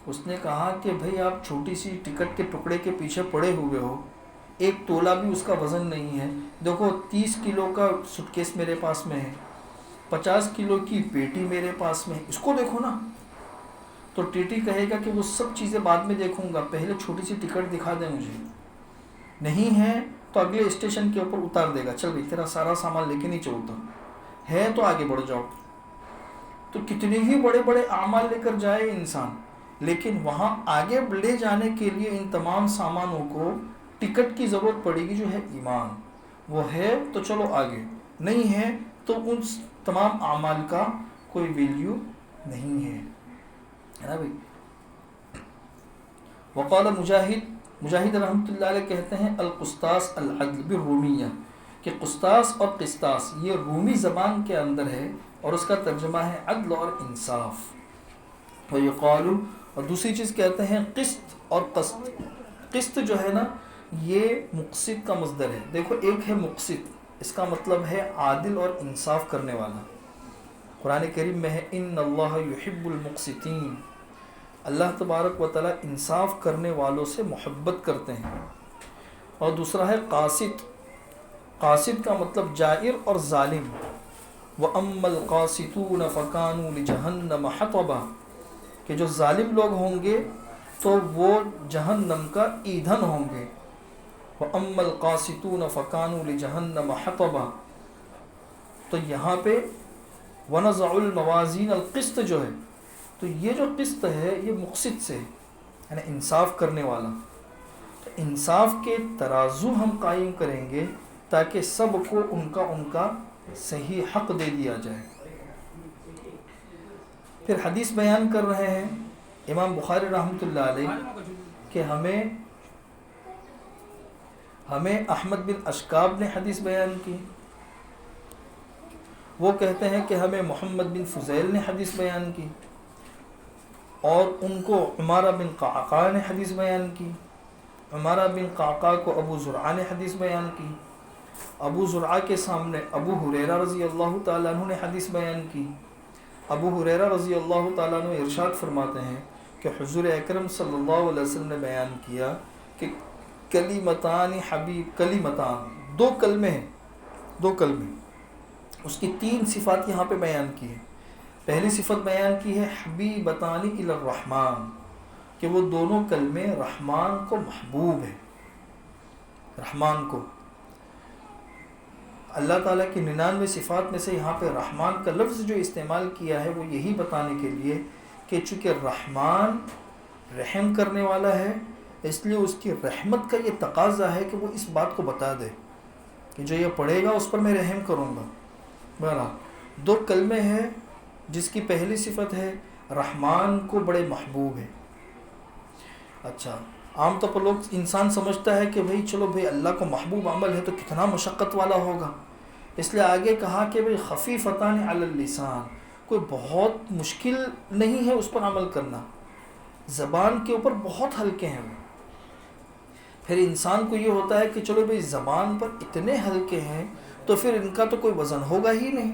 اس نے کہا کہ بھائی آپ چھوٹی سی ٹکٹ کے ٹکڑے کے پیچھے پڑے ہوئے ہو، 1 تولہ بھی اس کا وزن نہیں ہے، دیکھو 30 کلو کا سوٹ کیس میرے پاس میں ہے، 50 کلو کی پیٹی میرے پاس میں ہے، اس کو دیکھو نا۔ تو ٹی ٹی کہے گا کہ وہ سب چیزیں بعد میں دیکھوں گا، پہلے چھوٹی سی ٹکٹ دکھا دیں مجھے، نہیں ہے تو اگلے اسٹیشن کے اوپر اتار دے گا، چل بھائی تیرا سارا سامان لے کے نیچے اتر، ہے تو آگے بڑھ جاؤ۔ تو کتنے ہی بڑے بڑے اعمال لے کر جائے انسان، لیکن وہاں آگے لے جانے کے لیے ان تمام سامانوں کو ٹکٹ کی ضرورت پڑے گی، جو ہے ایمان۔ وہ ہے تو چلو آگے، نہیں ہے تو ان تمام اعمال کا کوئی ویلیو نہیں ہے نا بھائی۔ وقال مجاہد رحمۃ اللہ علیہ کہتے ہیں القسطاس العدل بالرومیہ، کہ قسطاس اور قسطاس یہ رومی زبان کے اندر ہے اور اس کا ترجمہ ہے عدل اور انصاف۔ ویقال، اور دوسری چیز کہتے ہیں قسط اور قسط۔ قسط جو ہے نا یہ مقسط کا مصدر ہے، دیکھو ایک ہے مقسط، اس کا مطلب ہے عادل اور انصاف کرنے والا، قرآن کریم میں ہے ان اللہ یحب المقسطین، اللہ تبارک و تعالیٰ انصاف کرنے والوں سے محبت کرتے ہیں۔ اور دوسرا ہے قاسط، قاسط کا مطلب جائر اور ظالم۔ وَأَمَّا الْقَاسِطُونَ فَكَانُوا لِجَهَنَّمَ حَطَبًا، کہ جو ظالم لوگ ہوں گے تو وہ جہنم کا ایندھن ہوں گے۔ وَأَمَّا الْقَاسِطُونَ فَكَانُوا لِجَهَنَّمَ حَطَبًا، تو یہاں پہ وَنَضَعُ الْمَوَازِينَ الْقِسْطَ جو ہے، تو یہ جو قسط ہے یہ مقسط سے ہے، یعنی انصاف کرنے والا. تو انصاف کے ترازو ہم قائم کریں گے تاکہ سب کو ان کا صحیح حق دے دیا جائے. پھر حدیث بیان کر رہے ہیں امام بخاری رحمۃ اللہ علیہ کہ ہمیں احمد بن اشکاب نے حدیث بیان کی. وہ کہتے ہیں کہ ہمیں محمد بن فضیل نے حدیث بیان کی، اور ان کو عمارہ بن قعقاع نے حدیث بیان کی. عمارہ بن قعقاع کو ابو زرعہ نے حدیث بیان کی. ابو زرعہ کے سامنے ابو ہریرہ رضی اللہ تعالیٰ عنہ نے حدیث بیان کی. ابو ہریرہ رضی اللہ تعالیٰ عنہ ارشاد فرماتے ہیں کہ حضور اکرم صلی اللہ علیہ وسلم نے بیان کیا کہ کلمتان دو کلمے ہیں، دو کلمے. اس کی 3 صفات یہاں پہ بیان کی ہے. پہلی صفت بیان کی ہے حبیبتان الی الرحمن، کہ وہ دونوں کلمے رحمان کو محبوب ہیں. رحمان کو اللہ تعالیٰ کی 99 صفات میں سے یہاں پہ رحمان کا لفظ جو استعمال کیا ہے وہ یہی بتانے کے لیے کہ چونکہ رحمان رحم کرنے والا ہے، اس لیے اس کی رحمت کا یہ تقاضا ہے کہ وہ اس بات کو بتا دے کہ جو یہ پڑھے گا اس پر میں رحم کروں گا. بہرحال 2 کلمے ہیں جس کی پہلی صفت ہے رحمان کو بڑے محبوب ہے. اچھا، عام طور پر لوگ انسان سمجھتا ہے کہ چلو اللہ کو محبوب عمل ہے تو کتنا مشقت والا ہوگا، اس لیے آگے کہا کہ خفیفتان علی اللسان، کوئی بہت مشکل نہیں ہے اس پر عمل کرنا، زبان کے اوپر بہت ہلکے ہیں وہ. پھر انسان کو یہ ہوتا ہے کہ چلو زبان پر اتنے ہلکے ہیں تو پھر ان کا تو کوئی وزن ہوگا ہی نہیں.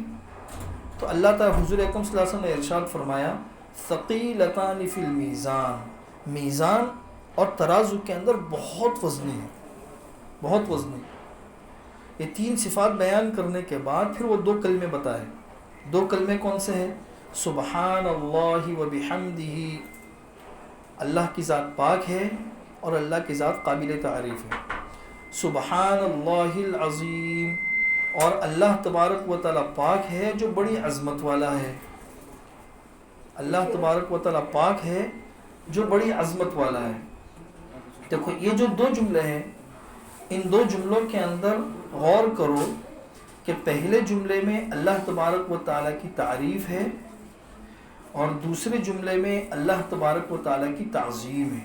تو اللہ تعالیٰ حضور اکرم صلی اللہ علیہ وسلم نے ارشاد فرمایا ثقیلتان فی المیزان، میزان اور ترازو کے اندر بہت وزنی ہے، بہت وزنی. یہ 3 صفات بیان کرنے کے بعد پھر وہ 2 کلمے بتائے. 2 کلمے کون سے ہیں؟ سبحان اللہ و بحمدہ، اللہ کی ذات پاک ہے اور اللہ کی ذات قابل تعریف ہے. سبحان اللہ العظیم، اور اللہ تبارک و تعالیٰ پاک ہے جو بڑی عظمت والا ہے. اللہ تبارک و تعالیٰ پاک ہے جو بڑی عظمت والا ہے. دیکھو یہ جو 2 جملے ہیں، ان 2 جملوں کے اندر غور کرو کہ پہلے جملے میں اللہ تبارک و تعالیٰ کی تعریف ہے اور دوسرے جملے میں اللہ تبارک و تعالیٰ کی تعظیم ہے.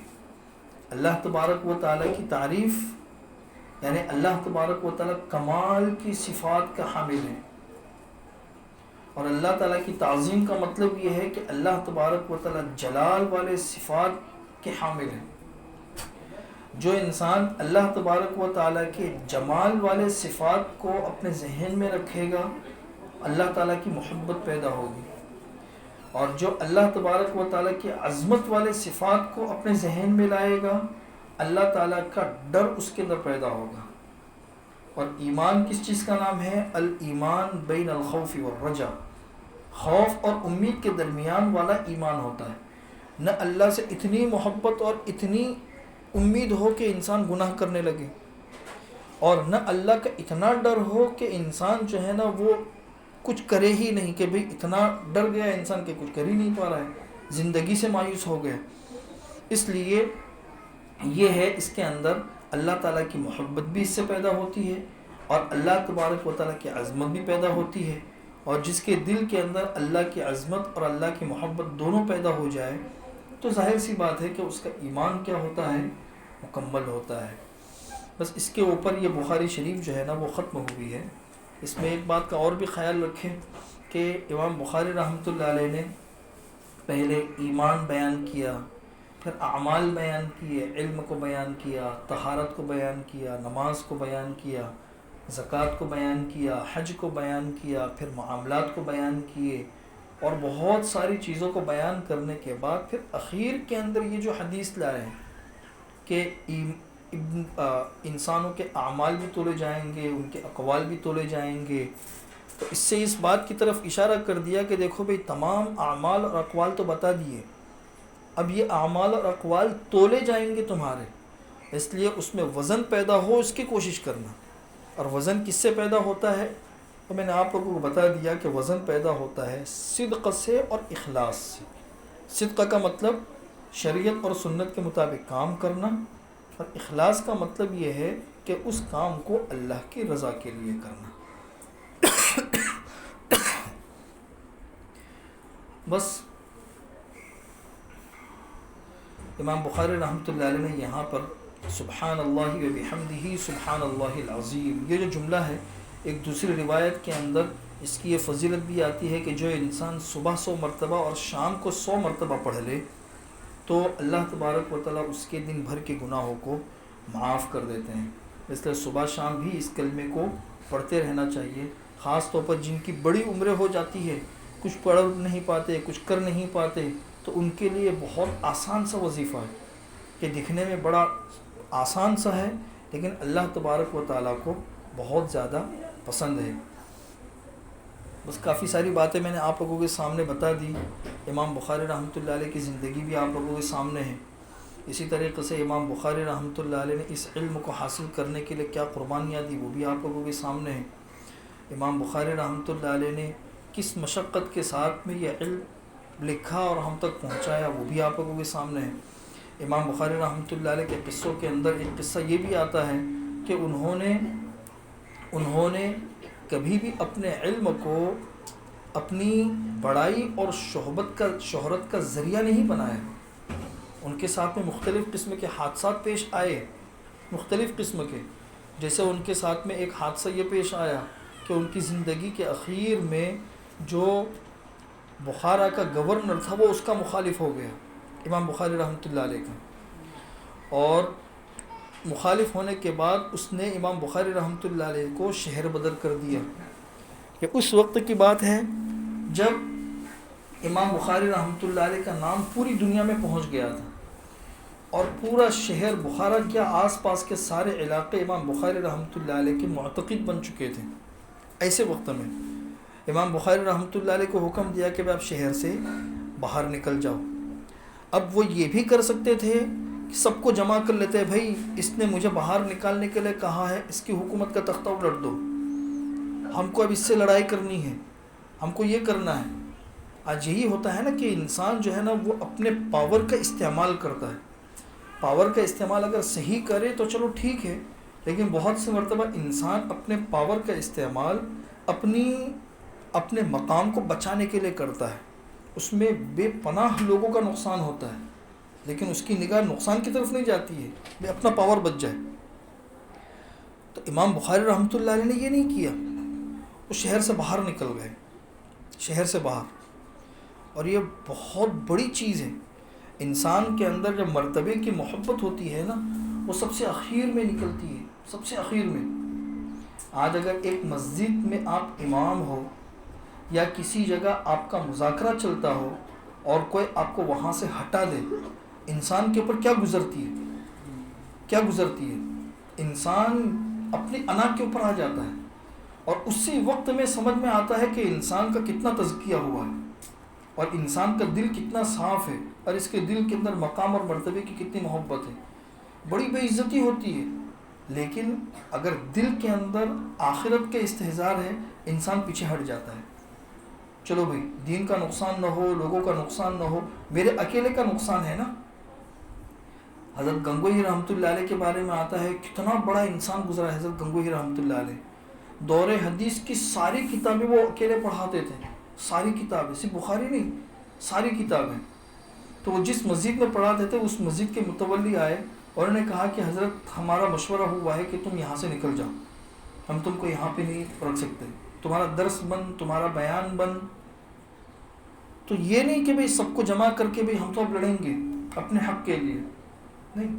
اللہ تبارک و تعالیٰ کی تعریف یعنی اللہ تبارک و تعالیٰ کمال کی صفات کا حامل ہے، اور اللہ تعالیٰ کی تعظیم کا مطلب یہ ہے کہ اللہ تبارک و تعالیٰ جلال والے صفات کے حامل ہے. جو انسان اللہ تبارک و تعالیٰ کے جمال والے صفات کو اپنے ذہن میں رکھے گا، اللہ تعالیٰ کی محبت پیدا ہوگی، اور جو اللہ تبارک و تعالیٰ کی عظمت والے صفات کو اپنے ذہن میں لائے گا، اللہ تعالیٰ کا ڈر اس کے اندر پیدا ہوگا. اور ایمان کس چیز کا نام ہے؟ الایمان بین الخوف والرجا، خوف اور امید کے درمیان والا ایمان ہوتا ہے. نہ اللہ سے اتنی محبت اور اتنی امید ہو کہ انسان گناہ کرنے لگے، اور نہ اللہ کا اتنا ڈر ہو کہ انسان جو ہے نا وہ کچھ کرے ہی نہیں، کہ اتنا ڈر گیا انسان کہ کچھ کر ہی نہیں پا رہا ہے، زندگی سے مایوس ہو گیا. اس لیے یہ ہے اس کے اندر اللہ تعالیٰ کی محبت بھی اس سے پیدا ہوتی ہے اور اللہ تبارک و تعالیٰ کی عظمت بھی پیدا ہوتی ہے. اور جس کے دل کے اندر اللہ کی عظمت اور اللہ کی محبت دونوں پیدا ہو جائے تو ظاہر سی بات ہے کہ اس کا ایمان کیا ہوتا ہے؟ مکمل ہوتا ہے. بس اس کے اوپر یہ بخاری شریف جو ہے نا وہ ختم ہوئی ہے. اس میں ایک بات کا اور بھی خیال رکھیں کہ امام بخاری رحمۃ اللہ علیہ نے پہلے ایمان بیان کیا، پھر اعمال بیان کیے، علم کو بیان کیا، طہارت کو بیان کیا، نماز کو بیان کیا، زکوٰۃ کو بیان کیا، حج کو بیان کیا، پھر معاملات کو بیان کیے، اور بہت ساری چیزوں کو بیان کرنے کے بعد پھر اخیر کے اندر یہ جو حدیث لائے ہیں کہ انسانوں کے اعمال بھی تولے جائیں گے، ان کے اقوال بھی تولے جائیں گے. تو اس سے اس بات کی طرف اشارہ کر دیا کہ دیکھو تمام اعمال اور اقوال تو بتا دیے، اب یہ اعمال اور اقوال تولے جائیں گے تمہارے، اس لیے اس میں وزن پیدا ہو اس کی کوشش کرنا. اور وزن کس سے پیدا ہوتا ہے؟ تو میں نے آپ لوگوں کو بتا دیا کہ وزن پیدا ہوتا ہے صدق سے اور اخلاص سے. صدق کا مطلب شریعت اور سنت کے مطابق کام کرنا، اور اخلاص کا مطلب یہ ہے کہ اس کام کو اللہ کی رضا کے لیے کرنا. بس امام بخاری رحمۃ اللہ علیہ نے یہاں پر سبحان اللہ و بحمدہ سبحان اللہ العظیم، یہ جو جملہ ہے، ایک دوسری روایت کے اندر اس کی یہ فضیلت بھی آتی ہے کہ جو انسان صبح 100 مرتبہ اور شام کو 100 مرتبہ پڑھ لے تو اللہ تبارک و تعالیٰ اس کے دن بھر کے گناہوں کو معاف کر دیتے ہیں. اس لیے صبح شام بھی اس کلمے کو پڑھتے رہنا چاہیے. خاص طور پر جن کی بڑی عمریں ہو جاتی ہے، کچھ پڑھ نہیں پاتے، کچھ کر نہیں پاتے، تو ان کے لیے بہت آسان سا وظیفہ ہے کہ دکھنے میں بڑا آسان سا ہے، لیکن اللہ تبارک و تعالیٰ کو بہت زیادہ پسند ہے. بس کافی ساری باتیں میں نے آپ لوگوں کے سامنے بتا دی. امام بخاری رحمۃ اللہ علیہ کی زندگی بھی آپ لوگوں کے سامنے ہے. اسی طریقے سے امام بخاری رحمۃ اللہ علیہ نے اس علم کو حاصل کرنے کے لیے کیا قربانیاں دی وہ بھی آپ لوگوں کے سامنے ہیں. امام بخاری رحمۃ اللہ علیہ نے کس مشقت کے ساتھ میں یہ علم لکھا اور ہم تک پہنچایا وہ بھی آپ لوگوں کے سامنے ہے. امام بخاری رحمۃ اللہ علیہ کے قصوں کے اندر ایک قصہ یہ بھی آتا ہے کہ انہوں نے کبھی بھی اپنے علم کو اپنی بڑائی اور شہرت کا ذریعہ نہیں بنایا. ان کے ساتھ میں مختلف قسم کے حادثات پیش آئے، مختلف قسم کے. جیسے ان کے ساتھ میں ایک حادثہ یہ پیش آیا کہ ان کی زندگی کے اخیر میں جو بخارا کا گورنر تھا وہ اس کا مخالف ہو گیا امام بخاری رحمۃ اللہ علیہ کا، اور مخالف ہونے کے بعد اس نے امام بخاری رحمۃ اللہ علیہ کو شہر بدر کر دیا. کہ اس وقت کی بات ہے جب امام بخاری رحمۃ اللہ علیہ کا نام پوری دنیا میں پہنچ گیا تھا، اور پورا شہر بخارا کیا آس پاس کے سارے علاقے امام بخاری رحمۃ اللہ علیہ کے معتقد بن چکے تھے. ایسے وقت میں امام بخاری رحمۃ اللہ علیہ کو حکم دیا کہ آپ شہر سے باہر نکل جاؤ. اب وہ یہ بھی کر سکتے تھے کہ سب کو جمع کر لیتے، بھائی اس نے مجھے باہر نکالنے کے لیے کہا ہے، اس کی حکومت کا تختہ الٹ دو، ہم کو اب اس سے لڑائی کرنی ہے، ہم کو یہ کرنا ہے. آج یہی ہوتا ہے نا کہ انسان جو ہے نا وہ اپنے پاور کا استعمال کرتا ہے. پاور کا استعمال اگر صحیح کرے تو چلو ٹھیک ہے، لیکن بہت سی مرتبہ انسان اپنے پاور کا استعمال اپنے مقام کو بچانے کے لیے کرتا ہے. اس میں بے پناہ لوگوں کا نقصان ہوتا ہے، لیکن اس کی نگاہ نقصان کی طرف نہیں جاتی ہے، بے اپنا پاور بچ جائے. تو امام بخاری رحمۃ اللہ علیہ نے یہ نہیں کیا، وہ شہر سے باہر نکل گئے، شہر سے باہر. اور یہ بہت بڑی چیز ہے. انسان کے اندر جب مرتبے کی محبت ہوتی ہے نا وہ سب سے اخیر میں نکلتی ہے، سب سے اخیر میں. آج اگر ایک مسجد میں آپ امام ہو یا کسی جگہ آپ کا مذاکرہ چلتا ہو اور کوئی آپ کو وہاں سے ہٹا دے، انسان کے اوپر کیا گزرتی ہے. انسان اپنی انا کے اوپر آ جاتا ہے، اور اسی وقت میں سمجھ میں آتا ہے کہ انسان کا کتنا تزکیہ ہوا ہے اور انسان کا دل کتنا صاف ہے، اور اس کے دل کے اندر مقام اور مرتبے کی کتنی محبت ہے. بڑی بے عزتی ہوتی ہے، لیکن اگر دل کے اندر آخرت کے استحضار ہے انسان پیچھے ہٹ جاتا ہے. چلو بھئی دین کا نقصان نہ ہو، لوگوں کا نقصان نہ ہو، میرے اکیلے کا نقصان ہے نا. حضرت گنگوہی رحمۃ اللہ علیہ کے بارے میں آتا ہے کتنا بڑا انسان گزرا ہے حضرت گنگوہی رحمۃ اللہ علیہ. دور حدیث کی ساری کتابیں وہ اکیلے پڑھاتے تھے، ساری کتابیں، صرف بخاری نہیں، ساری کتابیں. تو وہ جس مسجد میں پڑھاتے تھے اس مسجد کے متولی آئے اور انہوں نے کہا کہ حضرت ہمارا مشورہ ہوا ہے کہ تم یہاں سے نکل جاؤ، ہم تم کو یہاں پہ نہیں رکھ سکتے، تمہارا درس بند، تمہارا بیان بند. تو یہ نہیں کہ بھئی سب کو جمع کر کے بھئی ہم تو اب لڑیں گے اپنے حق کے لیے، نہیں.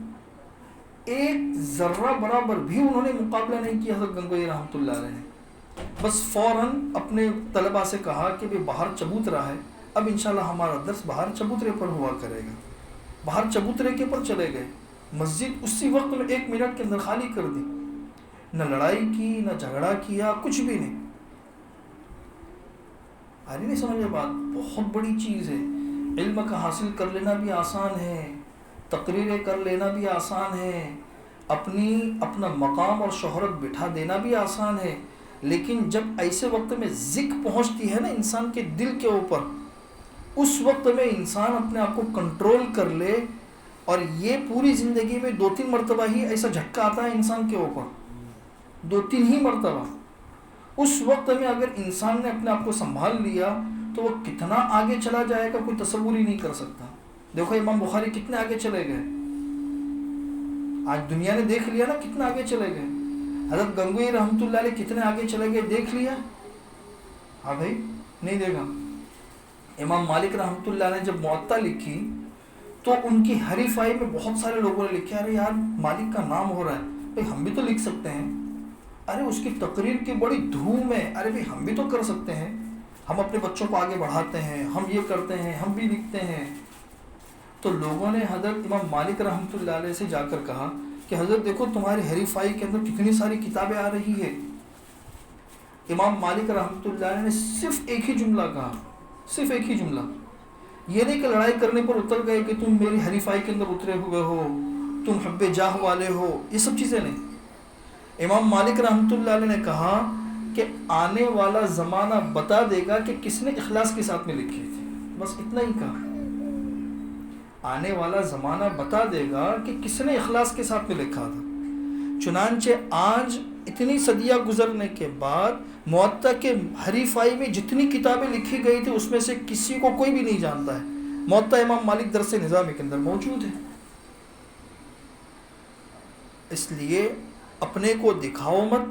ایک ذرہ برابر بھی انہوں نے مقابلہ نہیں کیا حضرت گنگوہی رحمۃ اللہ علیہ نے. بس فوراً اپنے طلباء سے کہا کہ بھئی باہر چبوترا ہے، اب انشاءاللہ ہمارا درس باہر چبوترے پر ہوا کرے گا. باہر چبوترے کے پر چلے گئے، مسجد اسی وقت میں 1 منٹ کے اندر خالی کر دی. نہ لڑائی کی، نہ جھگڑا کیا، کچھ بھی نہیں. آ رہی نہیں سمجھ میں بات؟ بہت بڑی چیز ہے. علم کا حاصل کر لینا بھی آسان ہے، تقریریں کر لینا بھی آسان ہے، اپنا مقام اور شہرت بٹھا دینا بھی آسان ہے، لیکن جب ایسے وقت میں ذک پہنچتی ہے نا انسان کے دل کے اوپر، اس وقت میں انسان اپنے آپ کو کنٹرول کر لے، اور یہ پوری زندگی میں 2-3 مرتبہ ہی ایسا جھٹکا آتا ہے انسان کے اوپر، 2-3 ہی مرتبہ، اس وقت میں اگر انسان نے اپنے آپ کو سنبھال لیا تو وہ کتنا آگے چلا جائے گا کوئی تصور ہی نہیں کر سکتا۔ دیکھو امام بخاری کتنے آگے چلے گئے، آج دنیا نے دیکھ لیا نا کتنے آگے چلے گئے۔ حضرت گنگوئی رحمۃ اللہ علیہ کتنے آگے چلے گئے، دیکھ لیا؟ ہاں بھائی، نہیں دیکھا۔ امام مالک رحمۃ اللہ نے جب موطا لکھی تو ان کی حریفائی میں بہت سارے لوگوں نے لکھا، ارے یار مالک کا نام ہو رہا ہے، بھائی ہم بھی تو لکھ سکتے ہیں، ارے اس کی تقریر کی بڑی دھوم ہے، ارے بھائی ہم بھی تو کر سکتے ہیں، ہم اپنے بچوں کو آگے بڑھاتے ہیں، ہم یہ کرتے ہیں، ہم بھی لکھتے ہیں۔ تو لوگوں نے حضرت امام مالک رحمۃ اللہ علیہ سے جا کر کہا کہ حضرت دیکھو تمہاری حریفائی کے اندر کتنی ساری کتابیں آ رہی ہے۔ امام مالک رحمۃ اللہ علیہ نے صرف ایک ہی جملہ کہا، صرف ایک ہی جملہ، یہ نہیں کہ لڑائی کرنے پر اتر گئے کہ تم میری حریفائی کے اندر اترے ہوئے ہو، تم حب جاہ والے ہو، یہ سب چیزیں نہیں۔ امام مالک رحمۃ اللہ علیہ نے کہا کہ آنے والا زمانہ بتا دے گا کہ کس نے اخلاص کے ساتھ میں لکھی تھی، بس اتنا ہی کہا۔ آنے والا زمانہ بتا دے گا کہ کس نے اخلاص کے ساتھ میں لکھا تھا۔ چنانچہ آج اتنی صدیاں گزرنے کے بعد موطا کے حریفائی میں جتنی کتابیں لکھی گئی تھی اس میں سے کسی کو کوئی بھی نہیں جانتا ہے۔ موطا امام مالک درس نظامی کے اندر موجود ہے۔ اس لیے اپنے کو دکھاؤ مت،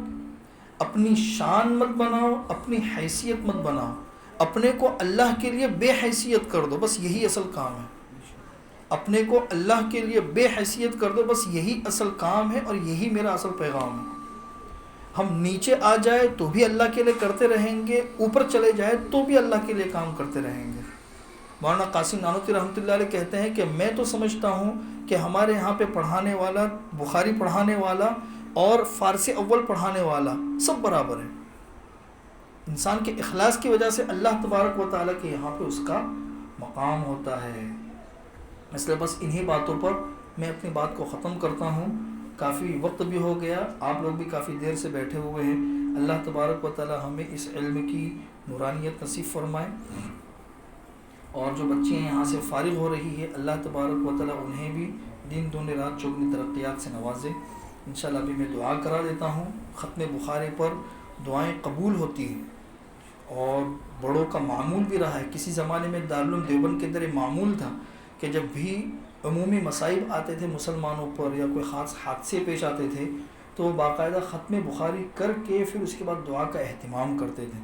اپنی شان مت بناؤ، اپنی حیثیت مت بناؤ، اپنے کو اللہ کے لیے بے حیثیت کر دو، بس یہی اصل کام ہے۔ اپنے کو اللہ کے لیے بے حیثیت کر دو، بس یہی اصل کام ہے اور یہی میرا اصل پیغام ہے۔ ہم نیچے آ جائے تو بھی اللہ کے لیے کرتے رہیں گے، اوپر چلے جائے تو بھی اللہ کے لیے کام کرتے رہیں گے۔ مولانا قاسم نانوتوی رحمۃ اللہ علیہ کہتے ہیں کہ میں تو سمجھتا ہوں کہ ہمارے یہاں پہ پڑھانے والا، بخاری پڑھانے والا اور فارسی اول پڑھانے والا سب برابر ہے۔ انسان کے اخلاص کی وجہ سے اللہ تبارک و تعالیٰ کے یہاں پہ اس کا مقام ہوتا ہے۔ اس لیے بس انہی باتوں پر میں اپنی بات کو ختم کرتا ہوں، کافی وقت بھی ہو گیا، آپ لوگ بھی کافی دیر سے بیٹھے ہوئے ہیں۔ اللہ تبارک و تعالیٰ ہمیں اس علم کی نورانیت نصیب فرمائے، اور جو بچے یہاں سے فارغ ہو رہی ہے اللہ تبارک و تعالیٰ انہیں بھی دن دن رات چوگنی ترقیات سے نوازے۔ انشاءاللہ ابھی میں دعا کرا دیتا ہوں۔ ختم بخاری پر دعائیں قبول ہوتی ہیں اور بڑوں کا معمول بھی رہا ہے۔ کسی زمانے میں دارالعلوم دیوبند کے اندر یہ معمول تھا کہ جب بھی عمومی مصائب آتے تھے مسلمانوں پر یا کوئی خاص حادثے پیش آتے تھے تو وہ باقاعدہ ختم بخاری کر کے پھر اس کے بعد دعا کا اہتمام کرتے تھے۔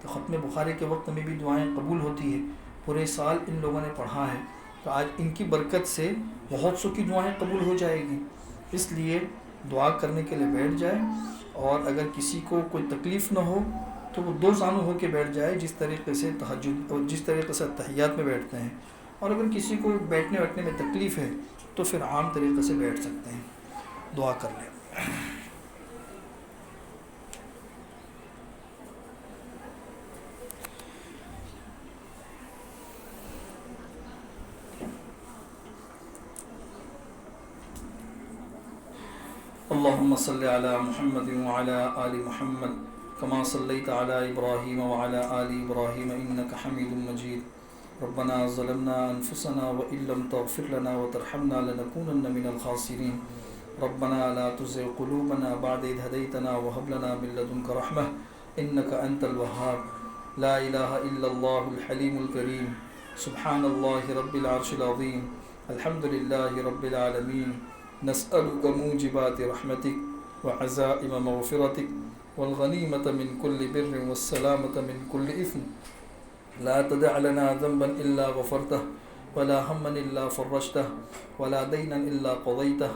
تو ختم بخاری کے وقت میں بھی دعائیں قبول ہوتی ہے، پورے سال ان لوگوں نے پڑھا ہے، تو آج ان کی برکت سے بہت سو کی دعائیں قبول ہو جائے گی۔ اس لیے دعا کرنے کے لیے بیٹھ جائے، اور اگر کسی کو کوئی تکلیف نہ ہو تو وہ دو زانو ہو کے بیٹھ جائے، جس طریقے سے تہجد اور جس طریقے سے تحیات میں بیٹھتے ہیں، اور اگر کسی کو بیٹھنے میں تکلیف ہے تو پھر عام طریقے سے بیٹھ سکتے ہیں۔ دعا کر لیں۔ اللهم صل على محمد وعلى آل محمد كما صليت على إبراهيم وعلى آل إبراهيم إنك حميد مجيد ربنا ظلمنا أنفسنا وإن لم تغفر لنا وترحمنا لنكونن من الخاسرين ربنا لا تزغ قلوبنا بعد إذ هديتنا وهب لنا من لدنك رحمة إنك أنت الوهاب لا إله إلا الله الحليم الكريم سبحان الله رب العرش العظيم الحمد لله رب العالمين نسألك موجبات رحمتك وعزائم مغفرتك والغنيمة من كل بر والسلامة من كل إثم لا تدع لنا ذنبا إلا غفرته ولا هما إلا فرجته ولا دينا إلا قضيته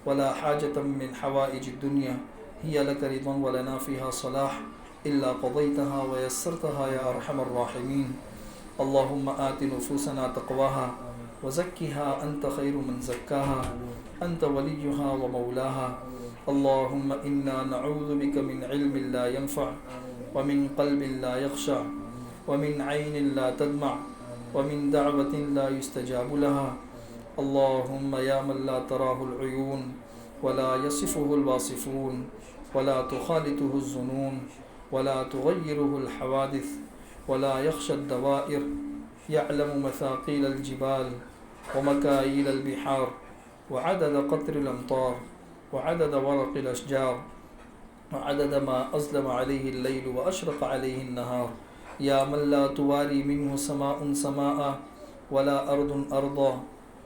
ولا حاجة من حوائج الدنيا هي لك رضا ولنا فيها صلاح إلا قضيتها ويسرتها يا أرحم الراحمين اللهم آت نفوسنا تقواها وزكها أنت خير من زكاها أنت وليها ومولاها اللهم إنا نعوذ بك من علم لا ينفع ومن قلب لا يخشع ومن عين لا تدمع ومن دعوة لا يستجاب لها اللهم يا من لا تراه العيون ولا يصفه الواصفون ولا تخالطه الظنون ولا تغيره الحوادث ولا يخشى الدوائر، يعلم مثاقيل الجبال ومكاييل البحار وعدد قطر الأمطار وعدد ورق الأشجار وعدد ما أظلم عليه الليل وأشرق عليه النهار، يا من لا تواري منه سماء سماء ولا أرض أرضا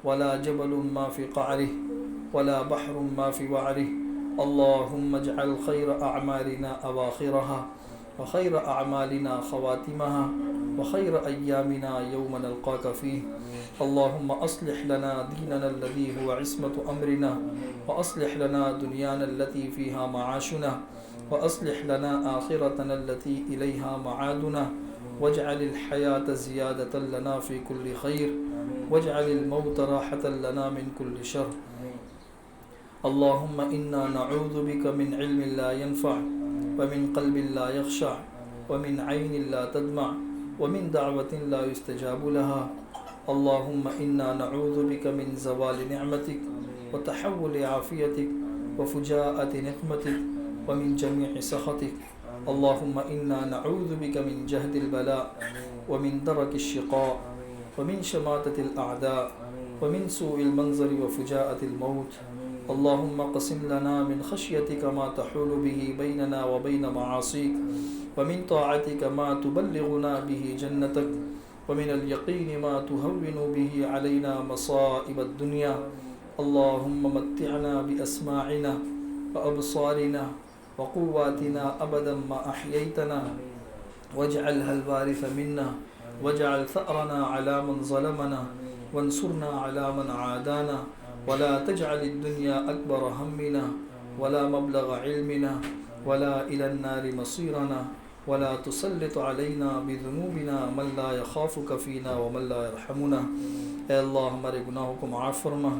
ولا جبل ما في قعره ولا بحر ما في وعره. اللهم اجعل خير أعمالنا أواخرها وخير أعمالنا خواتمها وخير أيامنا يوم نلقاك فيه. اللهم أصلح لنا ديننا الذي هو عصمة أمرنا، وأصلح لنا دنيانا التي فيها معاشنا، وأصلح لنا آخرتنا التي إليها معادنا، واجعل الحياة زيادة لنا في كل خير، واجعل الموت راحة لنا من كل شر. اللهم إنا نعوذ بك من علم لا ينفع، ومن قلب لا يخشع، ومن عين لا تدمع، ومن دعوة لا يستجاب لها. اللهم إنا نعوذ بك من زوال نعمتك وتحول عافيتك وفجاءة نقمتك ومن جميع سخطك. اللهم إنا نعوذ بك من جهد البلاء ومن درك الشقاء ومن شماتة الأعداء ومن سوء المنظر وفجاءة الموت. اللهم قسم لنا من خشيتك ما تحول به بيننا وبين معاصيك، ومن طاعتك ما تبلغنا به جنتك، ومن اليقين ما تهون به علينا مصائب الدنيا. اللهم متعنا بأسماعنا وأبصارنا وقواتنا أبدا ما أحييتنا، واجعلها الوارث منا، واجعل ثأرنا على من ظلمنا، وانصرنا على من عادانا، ولا تجعل الدنيا أكبر همنا ولا مبلغ علمنا ولا إلى النار مصيرنا، ولا تسلط علينا بذنوبنا من لا يخافك فينا ومن لا يرحمنا. اے اللہ ہمارے گناہوں کو معاف فرما،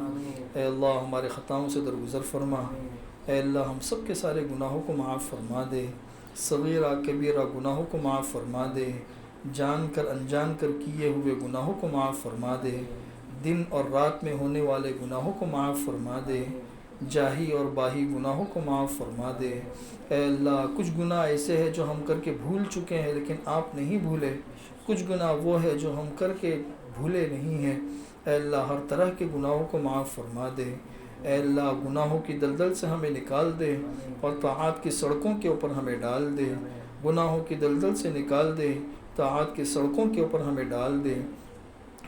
اے اللہ ہمارے خطاؤں سے درگزر فرما، اے اللہ ہم سب کے سارے گناہوں کو معاف فرما دے، صغیرہ کبیرہ گناہوں کو معاف فرما دے، جان کر انجان کر کیے ہوئے گناہوں کو معاف فرما دے، دن اور رات میں ہونے والے گناہوں کو معاف فرما دے، جاہی اور باہی گناہوں کو معاف فرما دے۔ اے اللہ کچھ گناہ ایسے ہیں جو ہم کر کے بھول چکے ہیں لیکن آپ نہیں بھولے، کچھ گناہ وہ ہے جو ہم کر کے بھولے نہیں ہیں۔ اے اللہ ہر طرح کے گناہوں کو معاف فرما دے۔ اے اللہ گناہوں کی دلدل سے ہمیں نکال دے اور طاعات کی سڑکوں کے اوپر ہمیں ڈال دے، گناہوں کی دلدل سے نکال دے، طاعات کی سڑکوں کے اوپر ہمیں ڈال دے۔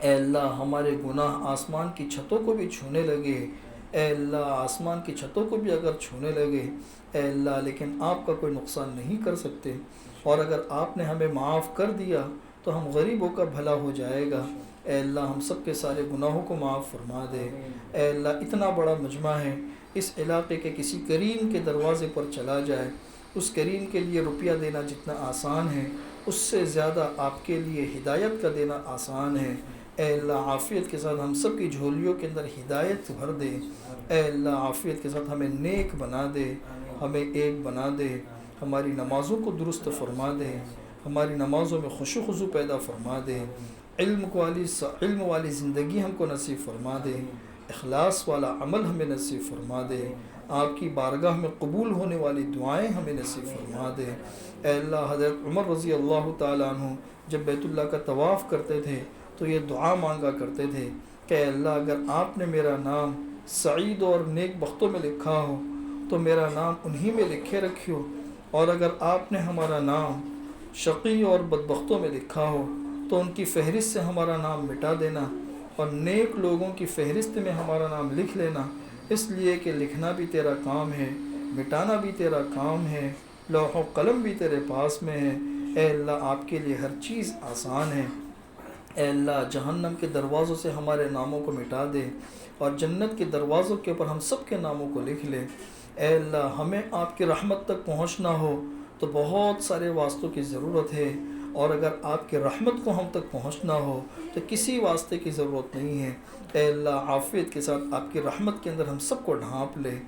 اے اللہ ہمارے گناہ آسمان کی چھتوں کو بھی چھونے لگے، اے اللہ آسمان کی چھتوں کو بھی اگر چھونے لگے اے اللہ، لیکن آپ کا کوئی نقصان نہیں کر سکتے، اور اگر آپ نے ہمیں معاف کر دیا تو ہم غریبوں کا بھلا ہو جائے گا۔ اے اللہ ہم سب کے سارے گناہوں کو معاف فرما دے۔ اے اللہ اتنا بڑا مجمع ہے، اس علاقے کے کسی کریم کے دروازے پر چلا جائے، اس کریم کے لیے روپیہ دینا جتنا آسان ہے اس سے زیادہ آپ کے لیے ہدایت کا دینا آسان ہے۔ اے اللہ عافیت کے ساتھ ہم سب کی جھولیوں کے اندر ہدایت بھر دے۔ اے اللہ عافیت کے ساتھ ہمیں نیک بنا دے، ہمیں ایک بنا دے، ہماری نمازوں کو درست فرما دے، ہماری نمازوں میں خشوع و خضوع پیدا فرما دے، علم والی زندگی ہم کو نصیب فرما دے، اخلاص والا عمل ہمیں نصیب فرما دے، آپ کی بارگاہ میں قبول ہونے والی دعائیں ہمیں نصیب فرما دے۔ اے اللہ حضرت عمر رضی اللہ تعالیٰ عنہ جب بیت اللہ کا طواف کرتے تھے تو یہ دعا مانگا کرتے تھے کہ اے اللہ اگر آپ نے میرا نام سعید اور نیک بختوں میں لکھا ہو تو میرا نام انہی میں لکھے رکھیو، اور اگر آپ نے ہمارا نام شقی اور بدبختوں میں لکھا ہو تو ان کی فہرست سے ہمارا نام مٹا دینا، اور نیک لوگوں کی فہرست میں ہمارا نام لکھ لینا، اس لیے کہ لکھنا بھی تیرا کام ہے، مٹانا بھی تیرا کام ہے، لوح و قلم بھی تیرے پاس میں ہے۔ اے اللہ آپ کے لیے ہر چیز آسان ہے۔ اے اللہ جہنم کے دروازوں سے ہمارے ناموں کو مٹا دے اور جنت کے دروازوں کے اوپر ہم سب کے ناموں کو لکھ لے۔ اے اللہ ہمیں آپ کی رحمت تک پہنچنا ہو تو بہت سارے واسطوں کی ضرورت ہے، اور اگر آپ کی رحمت کو ہم تک پہنچنا ہو تو کسی واسطے کی ضرورت نہیں ہے۔ اے اللہ عافیت کے ساتھ آپ کی رحمت کے اندر ہم سب کو ڈھانپ لے،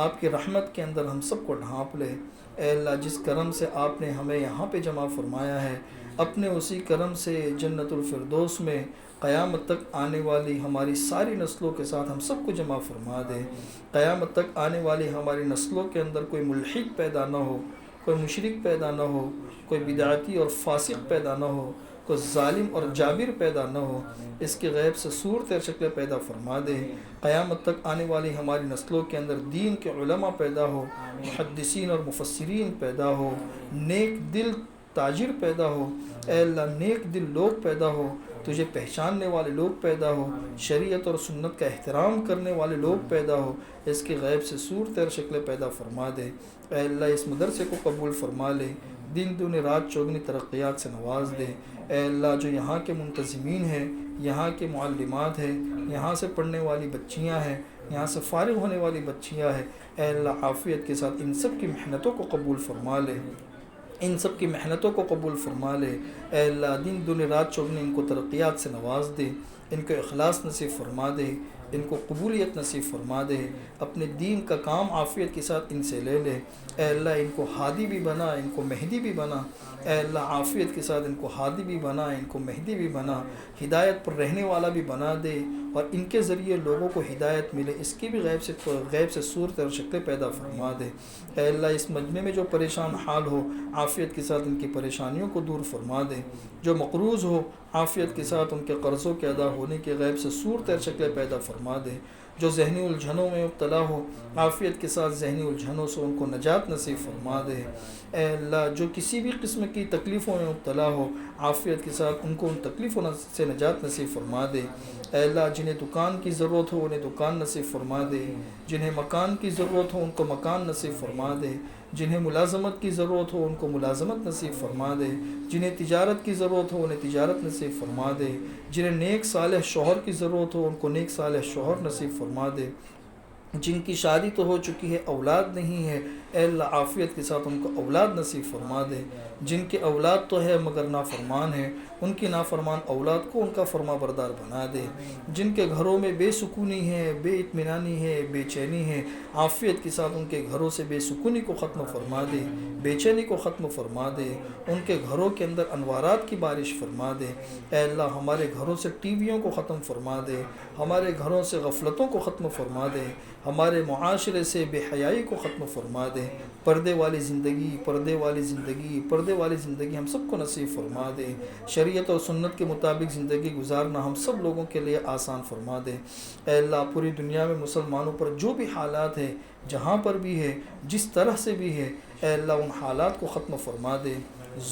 آپ کی رحمت کے اندر ہم سب کو ڈھانپ لے۔ اے اللہ جس کرم سے آپ نے ہمیں یہاں پہ جمع فرمایا ہے، اپنے اسی کرم سے جنت الفردوس میں قیامت تک آنے والی ہماری ساری نسلوں کے ساتھ ہم سب کو جمع فرما دے۔ قیامت تک آنے والی ہماری نسلوں کے اندر کوئی ملحد پیدا نہ ہو، کوئی مشرک پیدا نہ ہو، کوئی بدعتی اور فاسق پیدا نہ ہو، کوئی ظالم اور جابر پیدا نہ ہو، اس کے غیب سے صورت اور شکل پیدا فرما دے۔ قیامت تک آنے والی ہماری نسلوں کے اندر دین کے علماء پیدا ہو، محدثین اور مفسرین پیدا ہو، نیک دل تاجر پیدا ہو، اے اللہ نیک دل لوگ پیدا ہو، تجھے پہچاننے والے لوگ پیدا ہو، شریعت اور سنت کا احترام کرنے والے لوگ پیدا ہو، اس کے غیب سے صورت اور شکل پیدا فرما دے۔ اے اللہ اس مدرسے کو قبول فرما لے، دن دن رات چوگنی ترقیات سے نواز دے۔ اے اللہ جو یہاں کے منتظمین ہیں، یہاں کے معلمات ہیں، یہاں سے پڑھنے والی بچیاں ہیں، یہاں سے فارغ ہونے والی بچیاں ہیں، اے اللہ عافیت کے ساتھ ان سب کی محنتوں کو قبول فرما لے، ان سب کی محنتوں کو قبول فرما لے۔ اے اللہ دن دن رات چوگنی ان کو ترقیات سے نواز دے، ان کو اخلاص نصیب فرما دے، ان کو قبولیت نصیب فرما دے، اپنے دین کا کام عافیت کے ساتھ ان سے لے لے۔ اے اللہ ان کو ہادی بھی بنا، ان کو مہدی بھی بنا۔ اے اللہ عافیت کے ساتھ ان کو ہادی بھی بنا، ان کو مہدی بھی بنا، ہدایت پر رہنے والا بھی بنا دے، اور ان کے ذریعے لوگوں کو ہدایت ملے اس کی بھی غیب سے صورت اور شکل پیدا فرما دے۔ اے اللہ اس مجمع میں جو پریشان حال ہو عافیت کے ساتھ ان کی پریشانیوں کو دور فرما دے، جو مقروض ہو عافیت کے ساتھ ان کے قرضوں کے ادا ہونے کے غیب سے صورت اور شکل پیدا فرما دے، جو ذہنی الجھنوں میں مبتلا ہو عافیت کے ساتھ ذہنی الجھنوں سے ان کو نجات نصیب فرما دے۔ اے اللہ جو کسی بھی قسم کی تکلیفوں میں مبتلا ہو عافیت کے ساتھ ان کو ان تکلیفوں سے نجات نصیب فرما دے۔ اے اللہ جنہیں دکان کی ضرورت ہو انہیں دکان نصیب فرما دے، جنہیں مکان کی ضرورت ہو ان کو مکان نصیب فرما دے، جنہیں ملازمت کی ضرورت ہو ان کو ملازمت نصیب فرما دے، جنہیں تجارت کی ضرورت ہو انہیں تجارت نصیب فرما دے، جنہیں نیک صالح شوہر کی ضرورت ہو ان کو نیک صالح شوہر نصیب فرما دے، جن کی شادی تو ہو چکی ہے اولاد نہیں ہے اے اللہ عافیت کے ساتھ ان کو اولاد نصیب فرما دے، جن کے اولاد تو ہے مگر نافرمان ہے ان کی نافرمان اولاد کو ان کا فرما بردار بنا دے، جن کے گھروں میں بے سکونی ہے، بے اطمینانی ہے، بے چینی ہے عافیت کے ساتھ ان کے گھروں سے بے سکونی کو ختم فرما دے، بے چینی کو ختم فرما دے، ان کے گھروں کے اندر انوارات کی بارش فرما دے۔ اے اللہ ہمارے گھروں سے ٹی ویوں کو ختم فرما دے، ہمارے گھروں سے غفلتوں کو ختم فرما دے، ہمارے معاشرے سے بے حیائی کو ختم فرما دے، پردے والی زندگی، پردے والی زندگی، پردے والی زندگی ہم سب کو نصیب فرما دے، شریعت اور سنت کے مطابق زندگی گزارنا ہم سب لوگوں کے لیے آسان فرما دے۔ اے اللہ پوری دنیا میں مسلمانوں پر جو بھی حالات ہے، جہاں پر بھی ہے، جس طرح سے بھی ہے، اے اللہ ان حالات کو ختم فرما دے،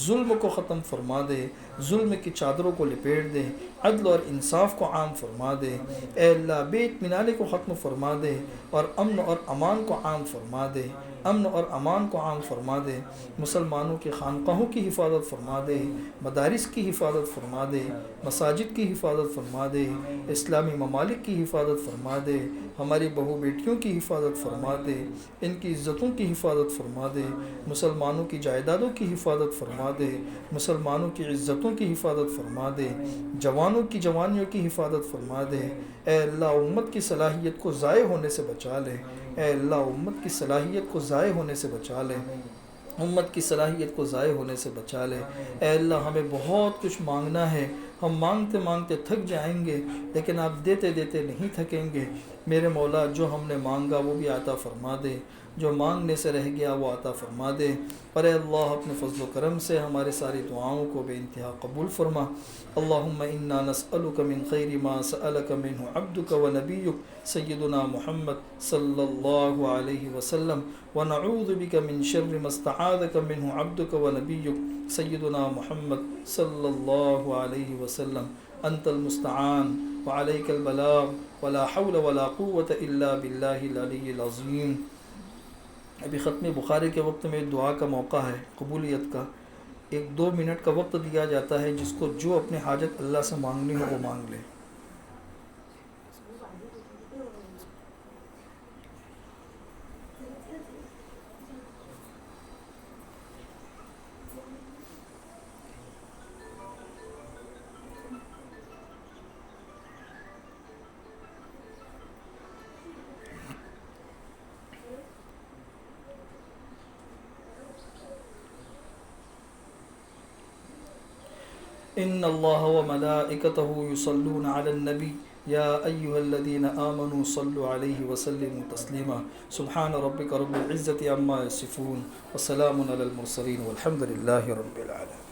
ظلم کو ختم فرما دے، ظلم کی چادروں کو لپیٹ دے، عدل اور انصاف کو عام فرما دے، اے اللہ بے اطمینانی کو ختم فرما دے اور امن اور امان کو عام فرما دے، امن اور امان کو عام فرما دے، مسلمانوں کی خانقاہوں کی حفاظت فرما دے، مدارس کی حفاظت فرما دے، مساجد کی حفاظت فرما دے، اسلامی ممالک کی حفاظت فرما دے، ہماری بہو بیٹیوں کی حفاظت فرما دے، ان کی عزتوں کی حفاظت فرما دے، مسلمانوں کی جائیدادوں کی حفاظت فرما دے، مسلمانوں کی عزتوں کی حفاظت فرما دے، جوانوں کی جوانیوں کی حفاظت فرما دے۔ اے اللہ امت کی صلاحیت کو ضائع ہونے سے بچا لے، اے اللہ امت کی صلاحیت کو ضائع ہونے سے بچا لے، امت کی صلاحیت کو ضائع ہونے سے بچا لے۔ اے اللہ ہمیں بہت کچھ مانگنا ہے، ہم مانگتے مانگتے تھک جائیں گے لیکن آپ دیتے دیتے نہیں تھکیں گے۔ میرے مولا جو ہم نے مانگا وہ بھی عطا فرما دے، جو مانگنے سے رہ گیا وہ عطا فرما دے، اور اے اللہ اپنے فضل و کرم سے ہمارے ساری دعاؤں کو بے انتہا قبول فرما۔ اللہم انا نسألک من خیر ما سألک منہ عبدک و نبیک سیدنا محمد صلی اللہ علیہ وسلم، ونعوذ بک من شر ما استعاذک منہ عبدک و نبیک سیدنا محمد صلی اللہ علیہ وسلم۔ انت المستعان وعلیک البلاغ ولا حول ولا قوة الا باللہ العلی العظیم۔ ابھی ختم بخاری کے وقت میں دعا کا موقع ہے، قبولیت کا 1-2 منٹ کا وقت دیا جاتا ہے، جس کو جو اپنے حاجت اللہ سے مانگنی ہو وہ مانگ لے۔ ان اللہ وملائکتہ یصلون علی النبی يا أيها الذين آمنوا صلوا عليه وسلموا تسليما سبحان ربك رب العزة عما يصفون وسلام على المرسلين والحمد لله رب العالمين.